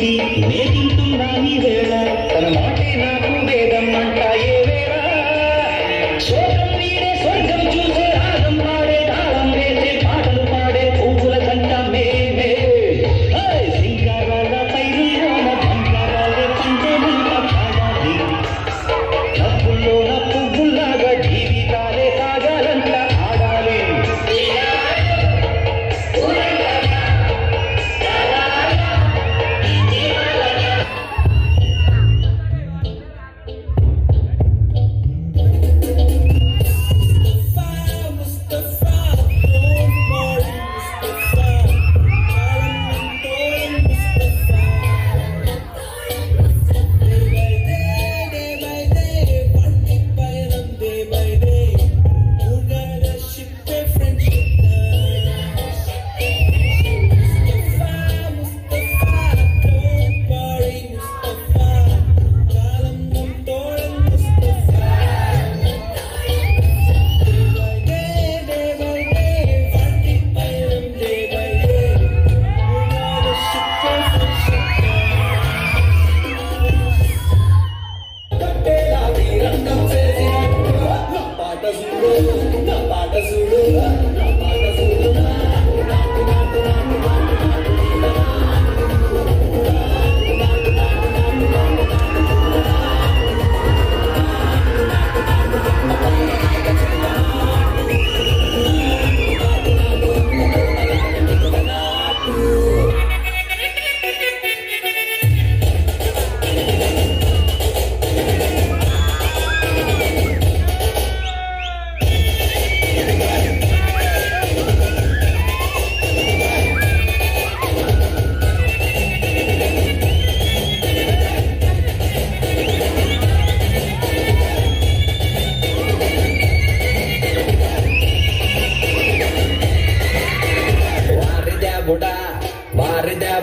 ఇది నే తింటున్నా ఈ వేళ తన మాటే నాకు వేదం అంట ఏ వేళ శోకం వీడే స్వర్గం చూసే రాగం పాడే తాళం వేసే పాటలు పాడే పువ్వుల కంట మేమే సింగారాల పైరులోన బంగారాలే పంచమంట పాడాలి డబ్బుల్లోన పువ్వుల్లాగా జీవితాలే సాగాలంట ఆడాలి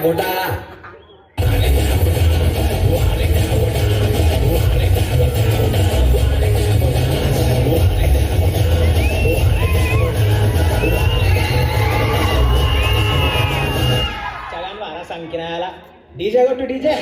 బుడా చలాన్ వారా సంకినాల డీజే కొట్టు డీజే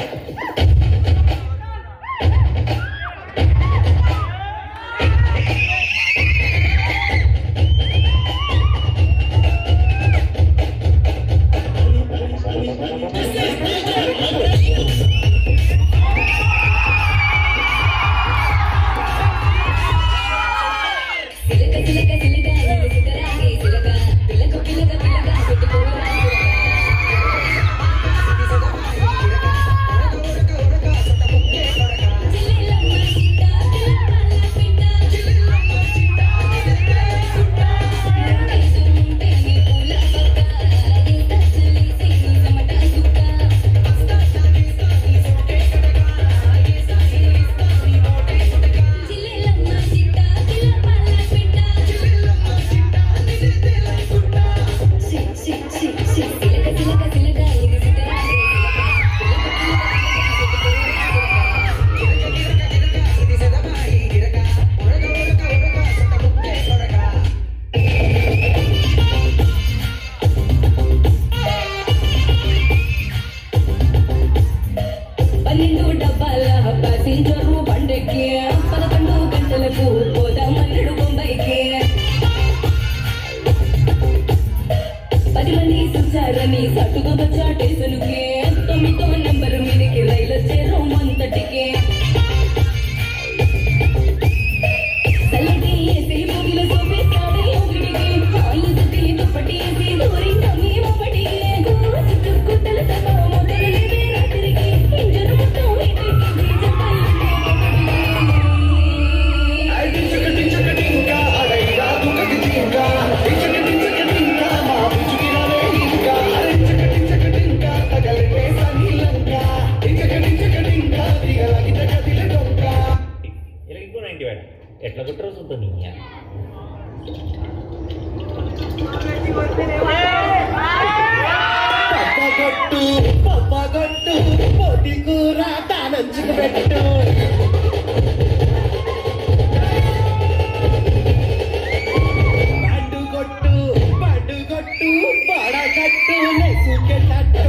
ఎట్లా కుట్రో చూద్దాం నీ పప్పగొట్టు పొడి కూర తానంచుకు పెట్టు పండుగొట్టు పడగట్టు నెసుకెళ్ళట్టు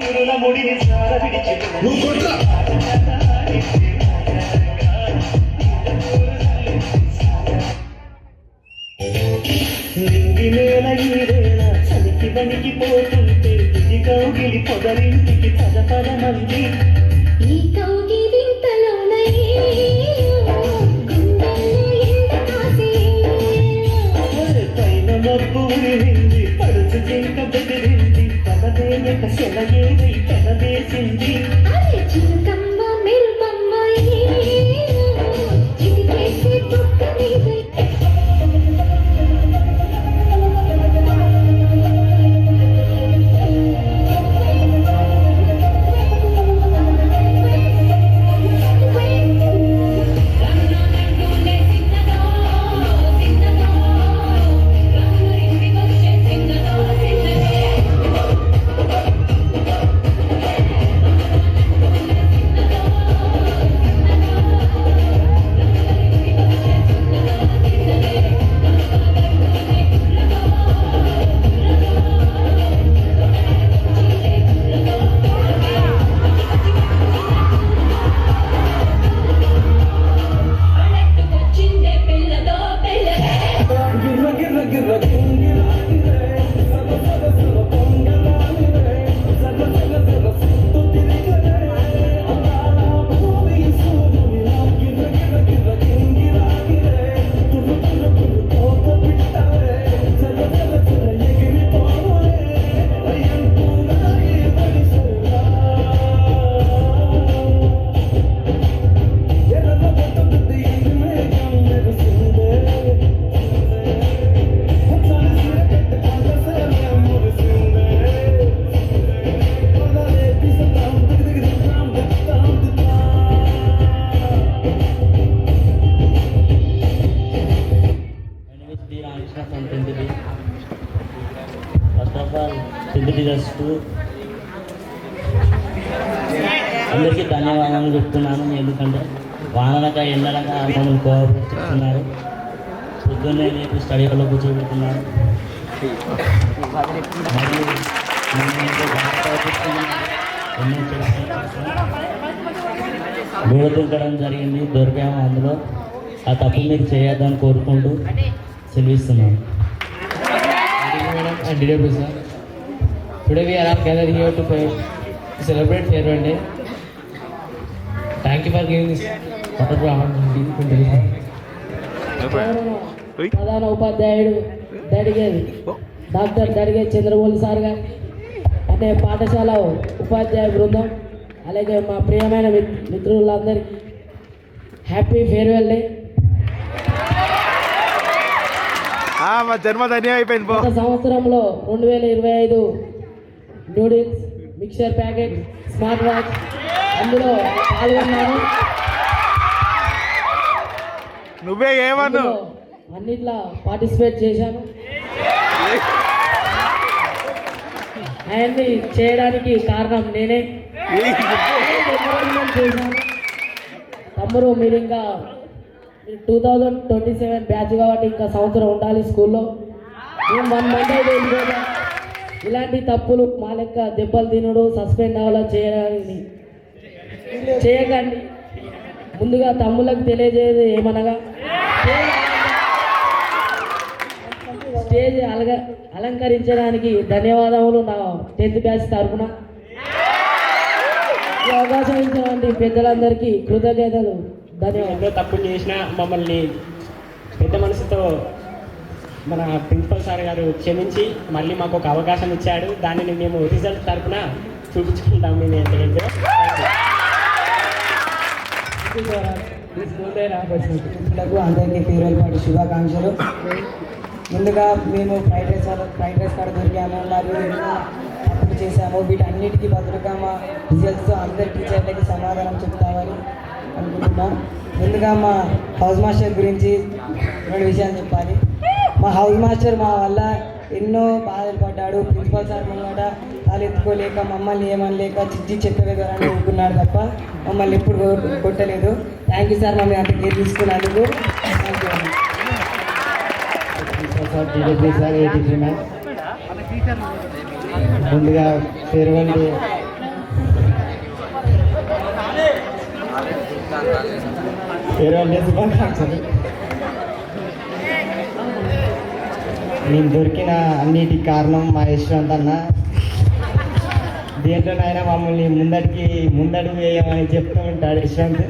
కురుల ముడిని సార విడిచి నింగి నేల ఈ వేళ చలికి వణికిపోతుంటే ఇది కౌగిలి పొదరింటికి పద పద మంది ఈ కౌగిలింతలోన గుండెల్లో ఎంత కాసేలా పైన మబ్బు ఉరివింది పడుచు జింక బెదిరింది తనదేయక సెలయేదై తనదేసింది అరే చిలుకమ్మ మెరుపమ్మ చిటికేసి తొక్క మీద అందరికీ ధన్యవాదాలు చెప్తున్నాను. ఎందుకంటే వానలక ఎండలక మమ్మల్ని కోఆపరేట్ చేస్తున్నారు. పొద్దున్నే రేపు స్టడీ హాల్లో కూర్చోబెడుతున్నారు. మరియు నన్ను ఎంతో బాగా చదివిస్తున్నారు. ఎన్నో గోడ దుంకడం జరిగింది, దొరికాము. అందులో ఆ తప్పు మీరు చేయొద్దని కోరుకుంటూ సెలవిస్తున్నాను. Today we are all gathered here to celebrate farewell day. Thank you for giving this wonderful opportunity. ప్రధాన ఉపాధ్యాయుడు దడిగేది డాక్టర్ దడిగే చంద్రమౌళి సార్ గారు, అంటే పాఠశాల ఉపాధ్యాయ బృందం, అలాగే మా ప్రియమైన మిత్రులందరికీ హ్యాపీ ఫేర్వెల్ డే. మా జన్మ ధన్యం అయిపోయింది. గత సంవత్సరంలో 2025 noodles, mixture packet, smart watch అందులో పాల్గొన్నాను. నువ్వే ఏమన్నా అన్నిట్లో పార్టిసిపేట్ చేశాను. అవన్నీ చేయడానికి కారణం నేనే. చేశాను. తమ్ముడు మీరు ఇంకా 2027 బ్యాచ్ కాబట్టి ఇంకా సంవత్సరం ఉండాలి స్కూల్లో. మేము 1 మంత్ అయితే వెళ్ళిపోతాం. ఇలాంటి తప్పులు మా లెక్క దెబ్బలు తినడు, సస్పెండ్ అవ్వాలా చేయకండి. ముందుగా తమ్ముళ్ళకి తెలియజేది ఏమనగా స్టేజ్ అలంకరించడానికి ధన్యవాదములు నా 10th బ్యాచ్ తరఫున. ఈ అవకాశం ఇచ్చినటువంటి పెద్దలందరికీ కృతజ్ఞతలు, ధన్యవాదాలు. తప్పు చేసిన మమ్మల్ని పెద్ద మనసుతో మన ప్రిన్సిపల్ సార్ గారు క్షమించి మళ్ళీ మాకు ఒక అవకాశం ఇచ్చాడు. దానిని మేము రిజల్ట్ తరఫున చూపించుకుంటాం. మేము ఏంటంటే అందరికీ ఫేర్వెల్ పార్టీ శుభాకాంక్షలు. ముందుగా మేము ఫ్రైడ్ రైస్ కాడ దొరికాము, మరియు ఎన్నో తప్పులు చేశాము. వీటన్నిటికీ బదులుగా మా రిజల్ట్స్తో అందరి టీచర్లకి సమాధానం చెప్తామని అనుకుంటున్నాం. ముందుగా మా హౌస్ మాస్టర్ గురించి 2 విషయాలు చెప్పాలి. మా హౌస్ మాస్టర్ మా వల్ల ఎన్నో బాధలు పడ్డాడు. ప్రిన్సిపల్ సార్ ముంగట తాలెత్తుకోలేక, మమ్మల్ని ఏమనలేక చిట్టి చెప్పగలరని ఊరుకున్నాడు తప్ప మమ్మల్ని ఎప్పుడు కొట్టలేదు. థ్యాంక్ యూ సార్, మమ్మల్ని అంత కేర్ తీసుకున్నందుకు. Thank you. ముందుగా ఫేర్వెల్ డే ఫేర్వెల్ డే శుభాకాంక్షలు. నేను దొరికిన అన్నిటికి కారణం మా యశ్వంత్ అన్న. దేంట్లోనైనా మమ్మల్ని ముందడుగు వేయమని చెప్తూ ఉంటాడు యశ్వంత్.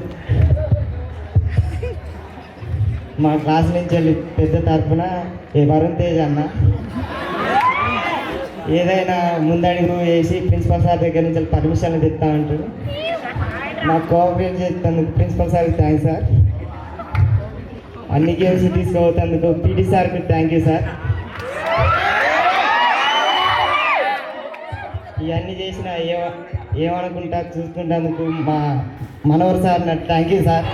మా క్లాస్ నుంచి వెళ్ళి పెద్ద తరఫున వరుణ్ తేజ్ అన్న ఏదైనా ముందడుగు వేసి ప్రిన్సిపల్ సార్ దగ్గర నుంచి పర్మిషన్లు తెస్తా ఉంటాడు. నాకు కోఆపరేట్ చేస్తున్నందుకు ప్రిన్సిపల్ సార్కి థ్యాంక్స్ సార్. అన్ని గేమ్స్ తీసుకుపోతున్నందుకు పీటీ సార్కి థ్యాంక్ యూ సార్. ఇవన్నీ చేసిన ఏమనుకుంటా చూసుకుంటేందుకు మా మనోహర్ సార్ నాకు థ్యాంక్ యూ సార్.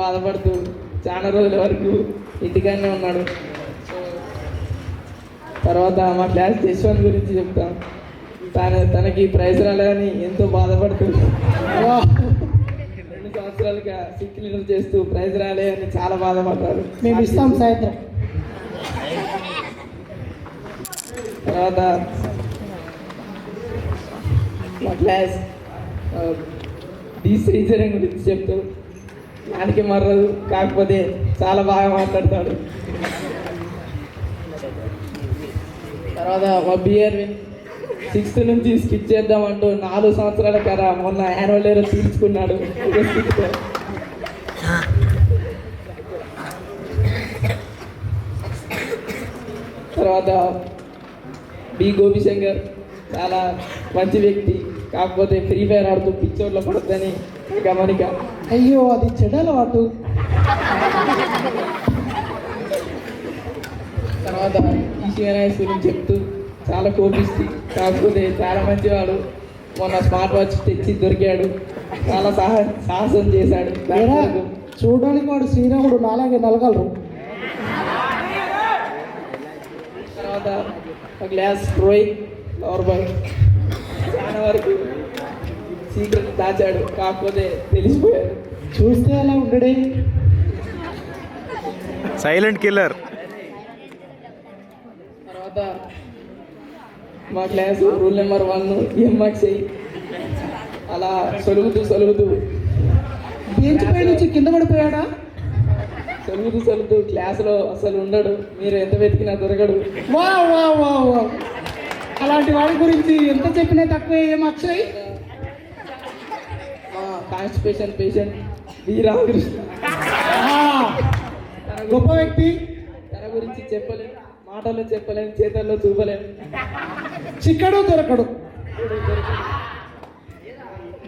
బాధపడుతూ చాలా రోజుల వరకు ఇంటికాడనే ఉన్నాడు. తర్వాత మా క్లాస్ జశ్వంత్ గురించి చెప్తాం. తనకి ప్రైజ్ రాలేదని ఎంతో బాధపడుతూ 2 సంవత్సరాలుగా సిక్ లీడర్ చేస్తూ ప్రైజ్ రాలేదని చాలా బాధపడ్డారు. మేము ఇస్తాం సాయంత్రం. తర్వాత మా క్లాస్ డి శ్రీచరణ్ గురించి చెప్తూ దానికి మర్రదు, కాకపోతే చాలా బాగా మాట్లాడతాడు. తర్వాత మా బిఆర్ 6th నుంచి స్కిప్ చేద్దామంటూ 4 సంవత్సరాల కర మొన్న యాన్యువల్ డే తీర్చుకున్నాడు ఒక స్కిట్తో. తర్వాత బి గోపిశంకర్ చాలా మంచి వ్యక్తి, కాకపోతే ఫ్రీ ఫైర్ ఆడుతూ పిక్చర్లో పడుతుందని గమనిక. అయ్యో అది చెడ్డ అలవాటు. తర్వాత ఈసీఎన్ఐఎస్ గురించి చెప్తూ చాలా కోపిస్తుంది, కాకపోతే చాలా మంచివాడు. మొన్న స్మార్ట్ వాచ్ తెచ్చి దొరికాడు, చాలా సాహసం చేశాడు. ఏరా, చూడడానికి వాడు శ్రీరాముడు నాలాగే నలగలరు. తర్వాత ఒక గ్లాస్ రోహిత్ లవర్ బాయ్ చాలా వరకు సీక్రెట్ దాచాడు, కాకపోతే తెలిసిపోయాడు. చూస్తే అలా ఉండడే. Silent killer. తర్వాత మా క్లాసు రూల్ నెంబర్ 1 ఎంఎక్స్ఐ అలా సొలుగుతూ బెంచ్ పై నుంచి కింద పడిపోయాడా? సొలుగుతూ క్లాసులో అసలు ఉండడు, మీరు ఎంత వెతికినా దొరకడు. వా వా వా వా, అలాంటి వాడి గురించి ఎంత చెప్పినా తక్కువే. ఏం అక్షయ్? మా కాన్స్టిపేషన్ పేషెంట్ వి రామకృష్ణ గొప్ప వ్యక్తి. తన గురించి చెప్పలేం, మాటల్లో చెప్పలేం, చేతల్లో చూపలేం. చిక్కడు దొరకడు,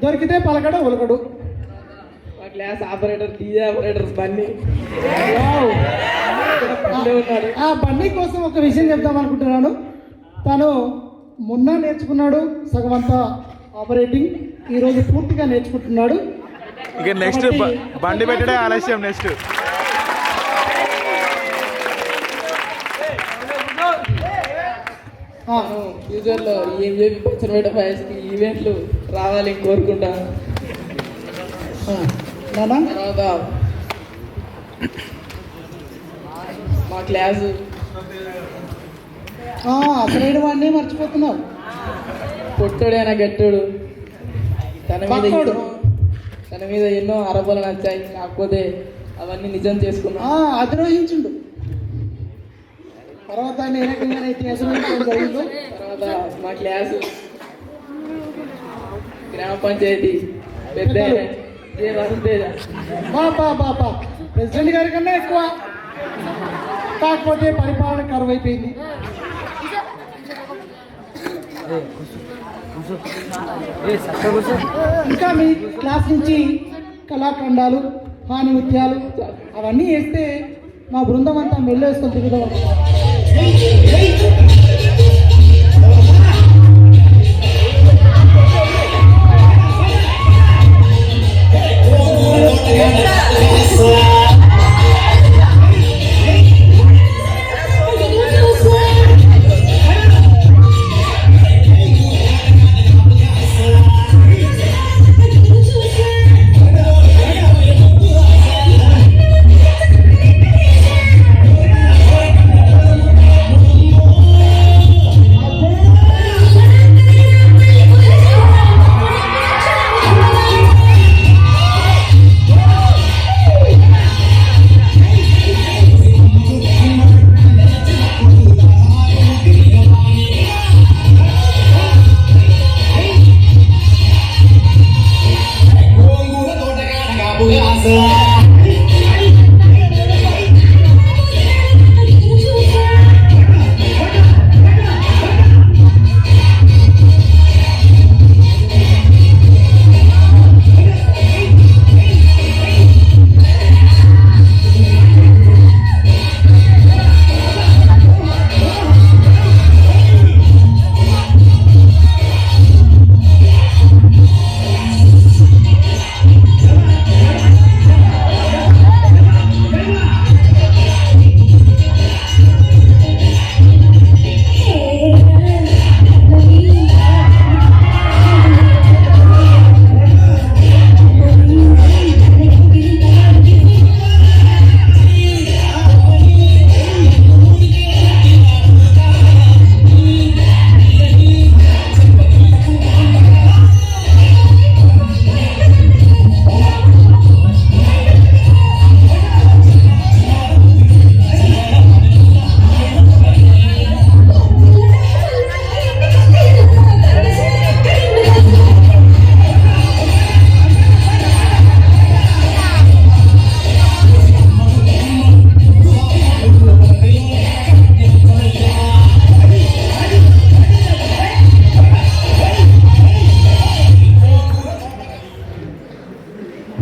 దొరికితే పలకడు ఉలకడు. మా class operator DJ operator Bunny ఉన్నాడు. ఆ బండి కోసం ఒక విషయం చెప్దాం అనుకుంటున్నాను. తను మొన్న నేర్చుకున్నాడు సగం అంతా ఆపరేటింగ్, ఈరోజు పూర్తిగా నేర్చుకుంటున్నాడు. ఇక నెక్స్ట్ బండి పెట్టడే ఆలస్యం. నెక్స్ట్ ఫ్యూచర్లో ఏం చెప్పి పచ్చనపేట ఫైర్స్కి ఈవెంట్లు రావాలని కోరుకుంటాను. తర్వాత మా క్లాసు అసలైన వాడిని మర్చిపోతున్నావు. పొట్టడైన గట్టుడు, తన మీద ఎన్నో ఆరోపణలు నచ్చాయి, కాకపోతే అవన్నీ నిజం చేసుకున్నా. అధిరోహించుండు. తర్వాత ఆయన ఏ రకంగానైతే అధిరోహించడం జరిగిందో. తర్వాత మా క్లాసు గ్రామ పంచాయతీ పెద్ద బాబా ప్రెసిడెంట్ గారి కన్నా ఎక్కువ, కాకపోతే పరిపాలన కరువైపోయింది. ఇంకా మీ క్లాస్ నుంచి కళాఖండాలు, హాని నృత్యాలు అవన్నీ వేస్తే మా బృందం అంతా మెల్లేసుకొని తిరుగుదాం.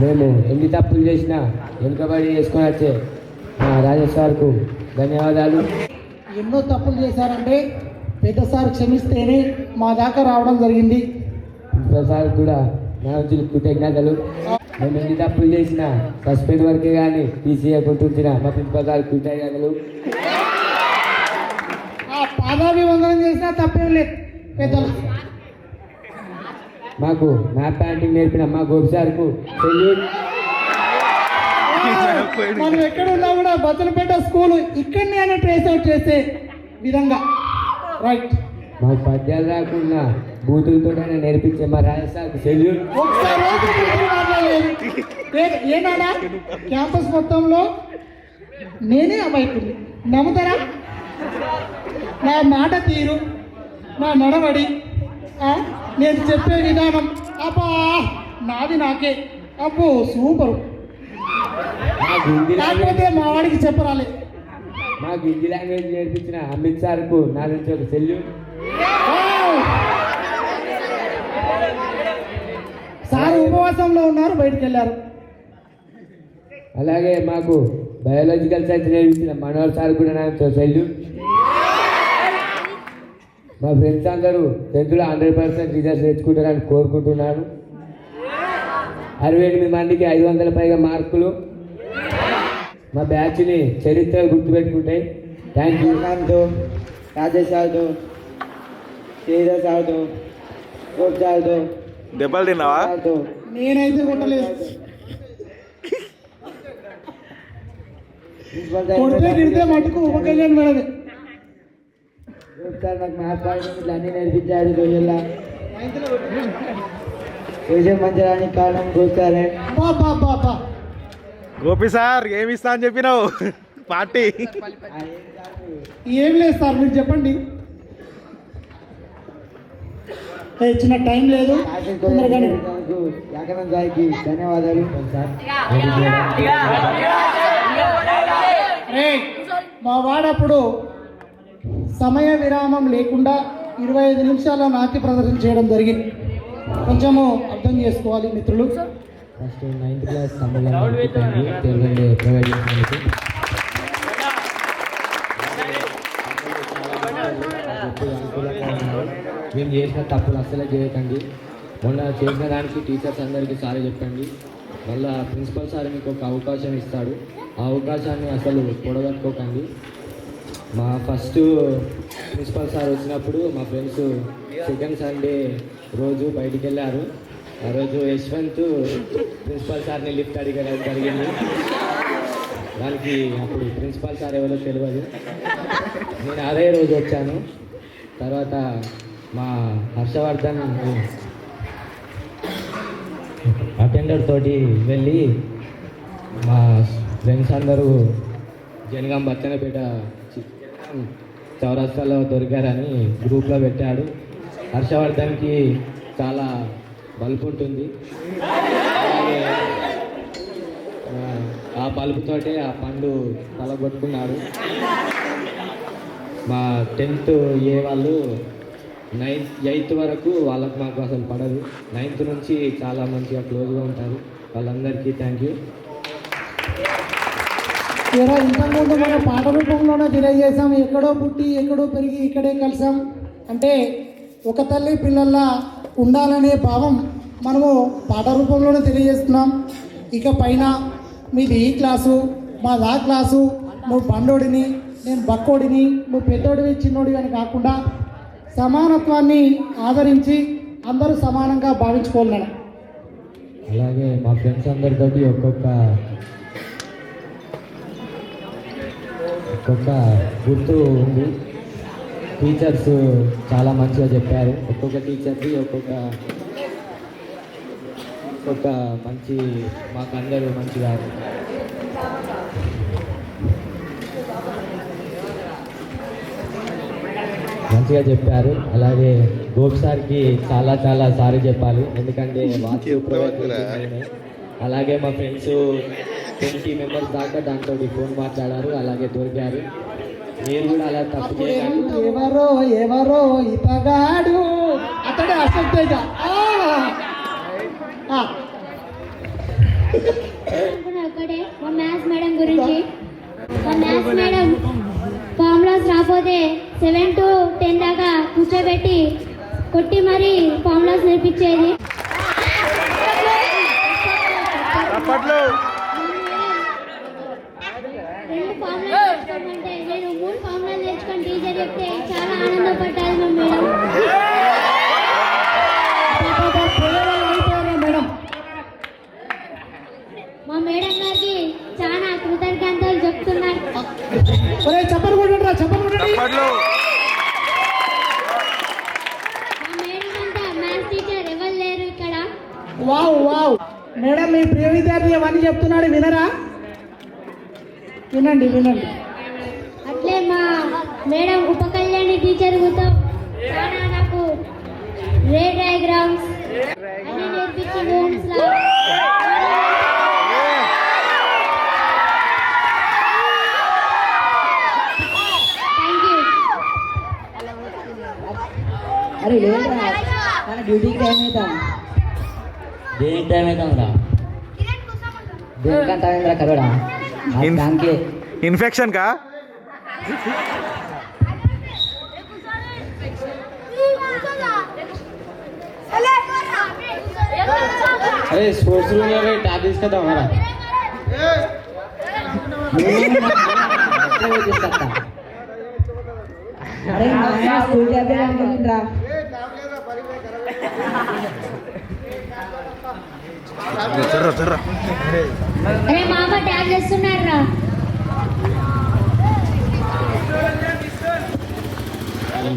మేము ఎన్ని తప్పులు చేసినా వెనుకబడి చేసుకొని వచ్చే మా రాజేష్ సార్కు ధన్యవాదాలు. ఎన్నో తప్పులు చేశారంటే పెద్ద సార్ క్షమిస్తేనే మా దాకా రావడం జరిగింది. ప్రిన్సిపల్ సార్ కూడా నా నుంచి కృతజ్ఞతలు. మేము ఎన్ని తప్పులు చేసినా సస్పెండ్ వరకే కానీ తీసేయకుంటుంచిన మా ప్రిన్సిపల్ సార్ కృతజ్ఞతలు. ఆ పాదాభివందనం చేసినా తప్పేం లేదు పెద్దలు. మాకు మ్యాప్ పెయింటింగ్ నేర్పిన మా గోపి సార్కు సెల్యూట్. మనం ఎక్కడ ఉన్నా కూడా బతులపేట స్కూల్ ఇక్కడనే అని ట్రేస్ అవుట్ చేసే విధంగా రైట్. మాకు పద్యాలు రాకుండా బూతులతో నేర్పించే మా రాజేష్ సార్కు సెల్యూట్. ఒకసారి ఏనాడా క్యాంపస్ మొత్తంలో నేనే అమాయకుడిని నమ్ముతారా? నా మాట తీరు, నా నడవడి, నేను చెప్పే విధానం, అబ్బా నాది నాకే అబ్బో సూపరు. కాకపోతే మా వాడికి చెప్పరాలే. మాకు హిందీ లాంగ్వేజ్ నేర్పించిన అమిత్ సార్కు నా నుంచి ఒక సెల్యూట్. సార్ ఉపవాసంలో ఉన్నారు, బయటకు వెళ్ళారు. అలాగే మాకు బయాలజికల్ సైన్స్ నేర్పించిన మనోహర్ సార్ కూడా నా నుంచి ఒక సెల్యూట్. మా ఫ్రెండ్స్ అందరూ 10th 100% రిజల్ట్స్ తెచ్చుకుంటారని కోరుకుంటున్నాను. 68 మందికి 500 పైగా మార్కులు మా బ్యాచ్ని చరిత్ర గుర్తుపెట్టుకుంటాయి. Thank you. రాజేష్ సార్తో, శ్రీధర్ సార్తో, గోప్ సార్తో, దెబ్బలు తిన్నావా? నేనైతే కొట్టలేదు. కొడితే తిడితే మటుకు ఉపకళ్యాణ్ మేడమే. సార్ నాకు మ్యాథ్స్ పాయింట్లు అన్నీ నేర్పించాడు రోజుల్లో. విజయం మంచిదానికి కారణం గోసారే. గోపి సార్ ఏమి ఇస్తా అని చెప్పినావు పార్టీ? ఏం లేదు సార్, మీరు చెప్పండి. చిన్న టైం లేదు, తొందరగానే. యాకరం సాయికి ధన్యవాదాలు సార్. మా వాడప్పుడు సమయ విరామం లేకుండా 25 నిమిషాల నాట్య ప్రదర్శన చేయడం జరిగింది. కొంచెము అర్థం చేసుకోవాలి మిత్రులు. ఫస్ట్ 9th క్లాస్ తమిళ తెలుగు ప్రొవైడ్ చేసినందుకు మేము చేసిన తప్పులు అస్సలే చేయకండి. మొన్న చేసిన దానికి టీచర్స్ అందరికీ సారీ చెప్పండి. మళ్ళీ ప్రిన్సిపల్ సార్ మీకు ఒక అవకాశం ఇస్తాడు, ఆ అవకాశాన్ని అసలు పొడగట్టుకోకండి. మా ఫస్ట్ ప్రిన్సిపల్ సార్ వచ్చినప్పుడు మా ఫ్రెండ్స్ సెకండ్ సండే రోజు బయటికి వెళ్ళారు. ఆ రోజు యశ్వంత్ ప్రిన్సిపల్ సార్ని లిఫ్ట్ అడిగడం జరిగింది. దానికి అప్పుడు ప్రిన్సిపల్ సార్ ఎవరో తెలియదు. నేను అదే రోజు వచ్చాను. తర్వాత మా హర్షవర్ధన్ అటెండర్ తోటి వెళ్ళి మా ఫ్రెండ్స్ అందరూ జనగాం బచ్చన్నపేట చౌరస్తాలో దొరికారని గ్రూప్లో పెట్టాడు. హర్షవర్ధన్కి చాలా బల్బు ఉంటుంది, అలాగే ఆ బల్బుతోటే ఆ పండు తలగొట్టుకున్నాడు. మా 10th ఏ వాళ్ళు 8th వరకు వాళ్ళకు మాకు అసలు పడదు. 9th నుంచి చాలా మంచిగా క్లోజ్గా ఉంటారు. వాళ్ళందరికీ థ్యాంక్ యూ. ఇంతకుముందు మన పాట రూపంలోనే తెలియజేసాం. ఎక్కడో పుట్టి ఎక్కడో పెరిగి ఇక్కడే కలిసాం అంటే ఒక తల్లి పిల్లల్లా ఉండాలనే భావం మనము పాట రూపంలోనే తెలియజేస్తున్నాం. ఇక పైన మీది ఈ క్లాసు, మాది ఆ క్లాసు, నువ్వు బండోడిని, నేను బక్కోడిని, నువ్వు పెద్దోడివి చిన్నోడివి అని కాకుండా సమానత్వాన్ని ఆదరించి అందరూ సమానంగా భావించుకోవాలి. అలాగే మా ఫ్రెండ్స్ అందరితోటి ఒక్కొక్క గుర్తు ఉంది. టీచర్స్ చాలా మంచిగా చెప్పారు. ఒక్కొక్క టీచర్కి ఒక్కొక్క మంచి మాకు అందరూ మంచిగా చెప్పారు. అలాగే గోపి సార్కి చాలా సారీ చెప్పాలి, ఎందుకంటే అలాగే మా ఫ్రెండ్స్ 20 మెంబర్స్ దాకా దాంతో ఫోన్ మాట్లాడారు, అలాగే దొరికారు. మీరు కూడా అలా తప్పు చేయకండి. ఎవరో ఇతగాడు అతడే అసలు ఒకటే మా మ్యాథ్స్ మేడం గురించి. మా మ్యాథ్స్ మేడం ఫార్ములాస్ రాకపోతే 7 to 10 దాకా కూర్చోబెట్టి కొట్టి మరీ ఫార్ములాస్ నేర్పించేది. అప్పట్లో 2 ఫార్ములాస్ నేర్చుకోమంటే నేను 3 ఫార్ములాస్ నేర్చుకొని టీచర్ చెప్తే చాలా ఆనందపడ్డాది మా మేడం. మేడం మా మేడం గారికి చాలా కృతజ్ఞతలు చెప్తున్నారు. చెప్పలు కొట్టండి చెప్పలు కొట్టండి. అప్పట్లో మా మేడం అంతా మ్యాథ్స్ టీచర్ ఎవరు లేరు ఇక్కడ. వావ్ వావ్ మేడం మీ ప్రియ విద్యార్థి అవన్నీ చెప్తున్నాడు వినరా? వినండి వినండి. అట్లే మా మేడం ఉప కళ్యాణి టీచర్ కూడా చాలా నాకు రే డయాగ్రామ్స్ అన్ని నేర్పించి హోమ్స్ లా థ్యాంక్ యూ. అరే లేదురా డ్యూటీకి టైం అవుతాం. దేనికి టైం అవుతాంరా? దేనికంటే అయిందిరా కరోడా దానికి. ఇన్ఫెక్షన్ కా? అరే స్పోర్ట్స్ రూమ్ లో టాప్ తీసుకొద్దాం రా. అరే స్కూల్ చేద్దాం అనుకుంటుండ్రా. అరే మా అమ్మ ట్యాగ్ చేస్తున్నారు రా.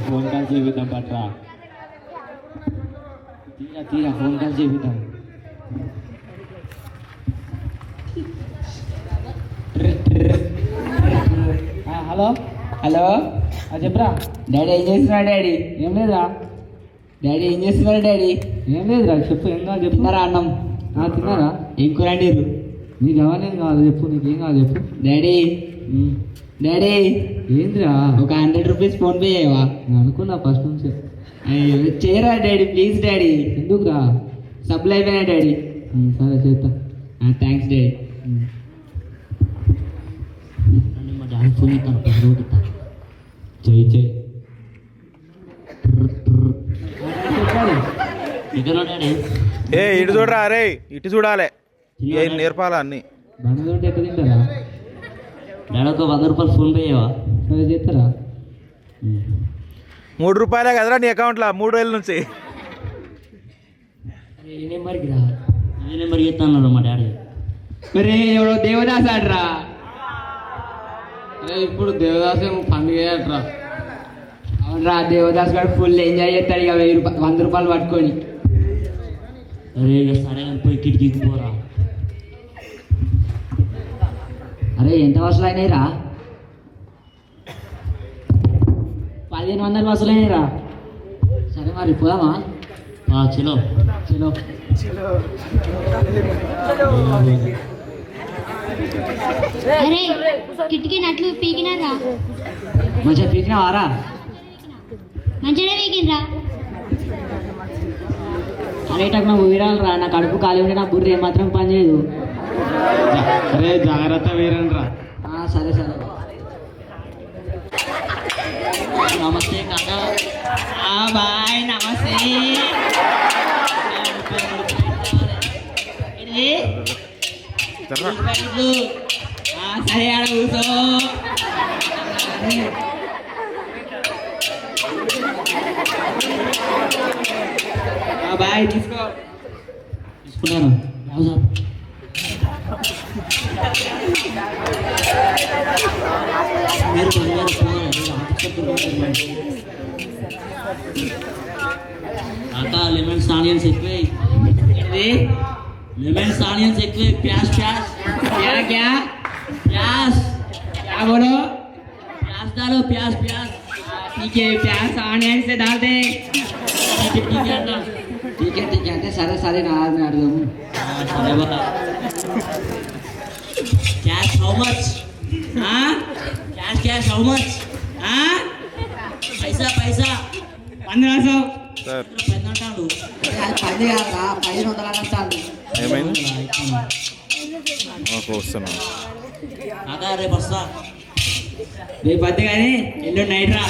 ఫోన్ కాల్ చేపిద్దాం పట్రా. తీరా ఫోన్ కాల్ చేపిద్దాం. హలో హలో చెప్పరా డాడీ ఏం చేస్తున్నాడు? డాడీ ఏం లేదురా. డాడీ ఏం చేస్తున్నారు? డాడీ ఏం లేదురా. చెప్పు ఏం కావాలి చెప్పు. తిన్నారా అన్నం? తిన్నారా? ఏం కూర అండిర్రు? నీకు ఎవరేం కావాలి చెప్పు. నీకేం కావాలి చెప్పు. డాడీ డాడీ ఏంద్రా? ఒక 100 రూపీస్ ఫోన్ పే చేయవా? అనుకున్నా ఫస్ట్ నుంచి. అయ్యో చేయరా డాడీ ప్లీజ్. డాడీ ఎందుకురా? సప్లై అయిపోయినా డాడీ. సరే చేస్తా. Thanks daddy. మా డాడీ ఫోన్ ఇస్తాను. చెయ్యి చెయ్యి. ఏ ఇటు చూడరా. అరే ఇటు చూడాలి. ఏం నేర్పాలా అన్ని. బండి ఎక్కడ తింటారా? డాడీ ఒక 100 రూపాయలు ఫోన్ పే చేయవా? సరే చేస్తారా? 3 రూపాయలే కదరా నీ అకౌంట్లో 3000 నుంచి. ఏ నెంబర్కి రా? ఏ నెంబర్కి ఇస్తాను మా డాడీ. మరి ఎవడో దేవదాస్ ఆడరా? అరే ఇప్పుడు దేవదాస్ ఏమో పండుగ చేయట్రా. అవునరా దేవదాస్ గారు ఫుల్ ఎంజాయ్ చేస్తాడు ఇక 100 రూపాయలు పట్టుకొని. అరే ఇక సరే పోయి కిటికీకి పోరా. అరే ఎంత వసూలు అయినాయి రా? 1500 వసూలు అయినాయి రా. సరే మరి పోదామా? చలో చలో. అరే కిటికీ నట్లు పీకినారా? మంచిగా పీకినావారా? మంచిగా పీకినరా? అరే టక్ నాకు ఊరాలరా. నా కడుపు ఖాళీ ఉంటే నా బుర్ర ఏమాత్రం పని చేయదు. అరే జాగ్రత్త వీరన్రా. సరే సరే. నమస్తే కాకా. బాయ్ నమస్తే. సరే ఆడ కూర్చో. బాయ్ తీసుకో. తీసుకున్నాను. కాకా లెమన్స్ ఆనియన్స్ ఎక్కువ. लेमन सानियन से एक प्याज प्याज क्या क्या प्याज क्या बोलो प्याज डालो प्याज प्याज ठीक है प्याज आनियन से डाल दे ठीक है सारे सारे नाल में डाल दूँ सारे बता कैश हाउ मच हाँ कैश कैश हाउ मच हाँ पैसा पैसा 1500 సార్ 10 కాదు 10 కాదురా 1500 చాలు ఏమైంది వస్తున్నాను. రేపు వస్తా రేపు వద్దు కానీ ఎల్లుండి నైట్ రా